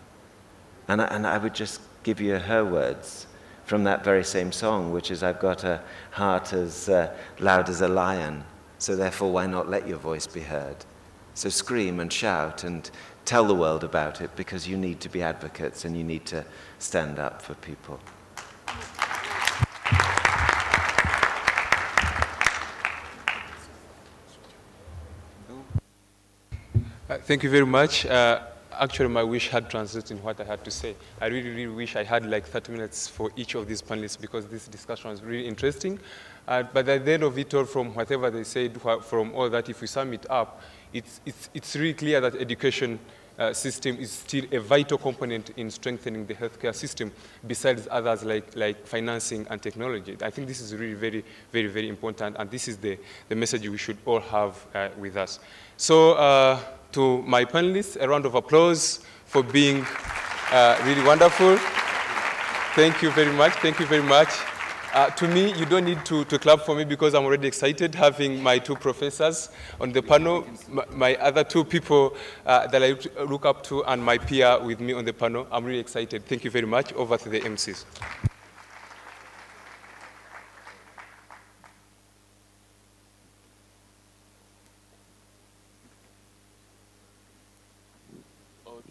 And I would just give you her words from that very same song, which is, I've got a heart as loud as a lion, so therefore why not let your voice be heard? So scream and shout and tell the world about it, because you need to be advocates and you need to stand up for people. Thank you very much. Actually, my wish had translated in what I had to say. I really, really wish I had like 30 minutes for each of these panelists, because this discussion was really interesting. But at the end of it all, from whatever they said, from all that, if we sum it up, it's really clear that education system is still a vital component in strengthening the healthcare system, besides others like financing and technology. I think this is really very, very, very important, and this is the message we should all have with us. So to my panelists, a round of applause for being really wonderful. Thank you very much. Thank you very much. To me, you don't need to clap for me, because I'm already excited having my 2 professors on the panel, my other 2 people that I look up to, and my peer with me on the panel. I'm really excited. Thank you very much. Over to the MCs.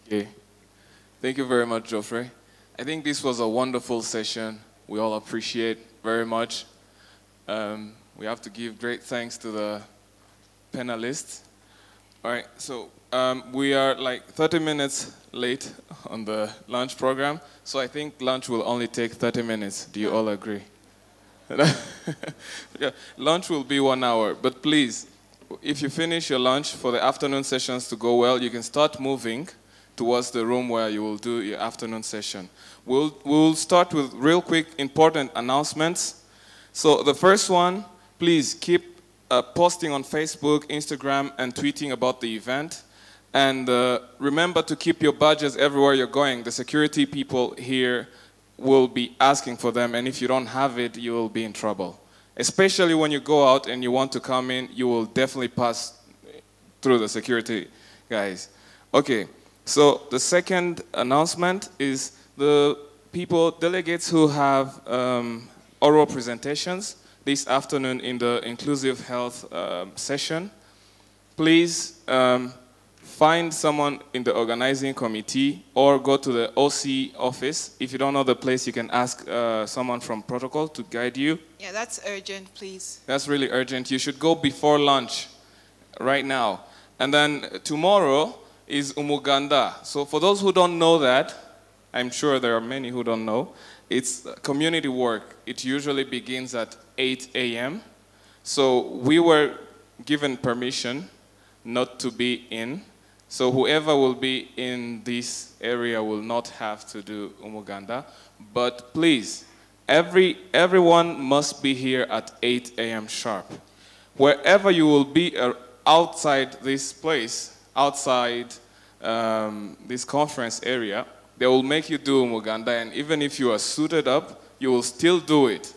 Okay. Thank you very much, Geoffrey. I think this was a wonderful session. We all appreciate very much. We have to give great thanks to the panelists. All right, so we are like 30 minutes late on the lunch program, so I think lunch will only take 30 minutes. Do you all agree? Yeah, lunch will be 1 hour, but please, if you finish your lunch for the afternoon sessions to go well, you can start moving towards the room where you will do your afternoon session. We'll start with real quick important announcements. So the first one, please keep posting on Facebook, Instagram, and tweeting about the event. And remember to keep your badges everywhere you're going. The security people here will be asking for them, and if you don't have it, you will be in trouble. Especially when you go out and you want to come in, you will definitely pass through the security guys. Okay. So the second announcement is the delegates who have oral presentations this afternoon in the inclusive health session. Please find someone in the organizing committee or go to the OC office. If you don't know the place, you can ask someone from protocol to guide you. Yeah, that's urgent, please. That's really urgent. You should go before lunch right now. And then tomorrow is Umuganda. So for those who don't know that, I'm sure there are many who don't know, it's community work. It usually begins at 8 a.m. So we were given permission not to be in. So whoever will be in this area will not have to do Umuganda. But please, everyone must be here at 8 a.m. sharp. Wherever you will be outside this place, outside this conference area, they will make you do Umuganda, and even if you are suited up, you will still do it.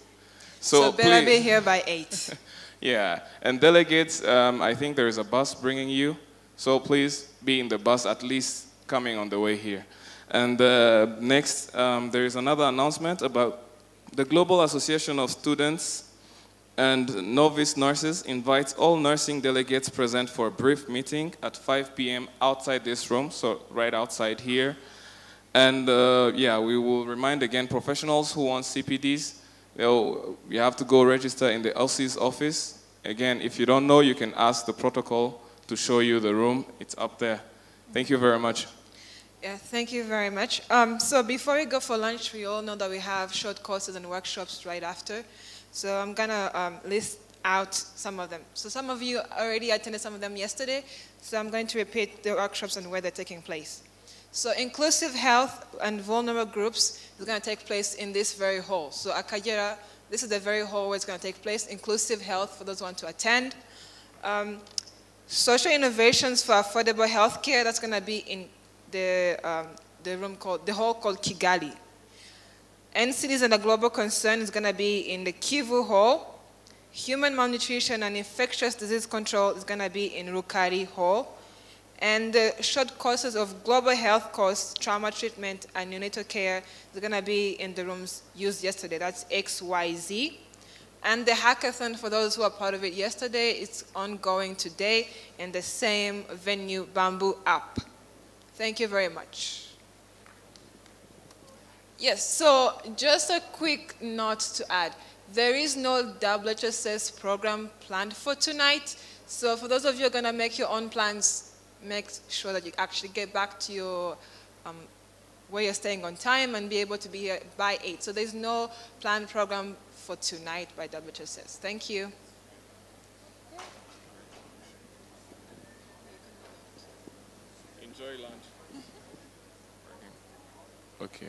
So better be here by 8. Yeah, and delegates, I think there is a bus bringing you, so please be in the bus, at least coming on the way here. And next, there is another announcement about the Global Association of Students and Novice Nurses invites all nursing delegates present for a brief meeting at 5 p.m. outside this room, so right outside here. And yeah, we will remind again professionals who want CPDs, you have to go register in the LC's office. Again, if you don't know, you can ask the protocol to show you the room. It's up there. Thank you very much. Yeah, thank you very much. So before we go for lunch, we all know that we have short courses and workshops right after. So I'm going to list out some of them. So some of you already attended some of them yesterday, so I'm going to repeat the workshops and where they're taking place. So inclusive health and vulnerable groups is going to take place in this very hall. So Akajera This is the very hall where it's going to take place. Inclusive health for those who want to attend. Social innovations for affordable healthcare. That's going to be in the hall called Kigali. NCDs and the global concern is going to be in the Kivu Hall. Human malnutrition and infectious disease control is going to be in Rukari Hall. And the short courses of global health course, trauma treatment, and neonatal care is going to be in the rooms used yesterday. That's XYZ. And the hackathon, for those who are part of it yesterday, it's ongoing today in the same venue, Bamboo App. Thank you very much. Yes, so just a quick note to add. There is no WHSS program planned for tonight. So for those of you who are going to make your own plans, make sure that you actually get back to your where you're staying on time and be able to be here by 8. So there's no planned program for tonight by WHSS. Thank you. Enjoy lunch. Okay.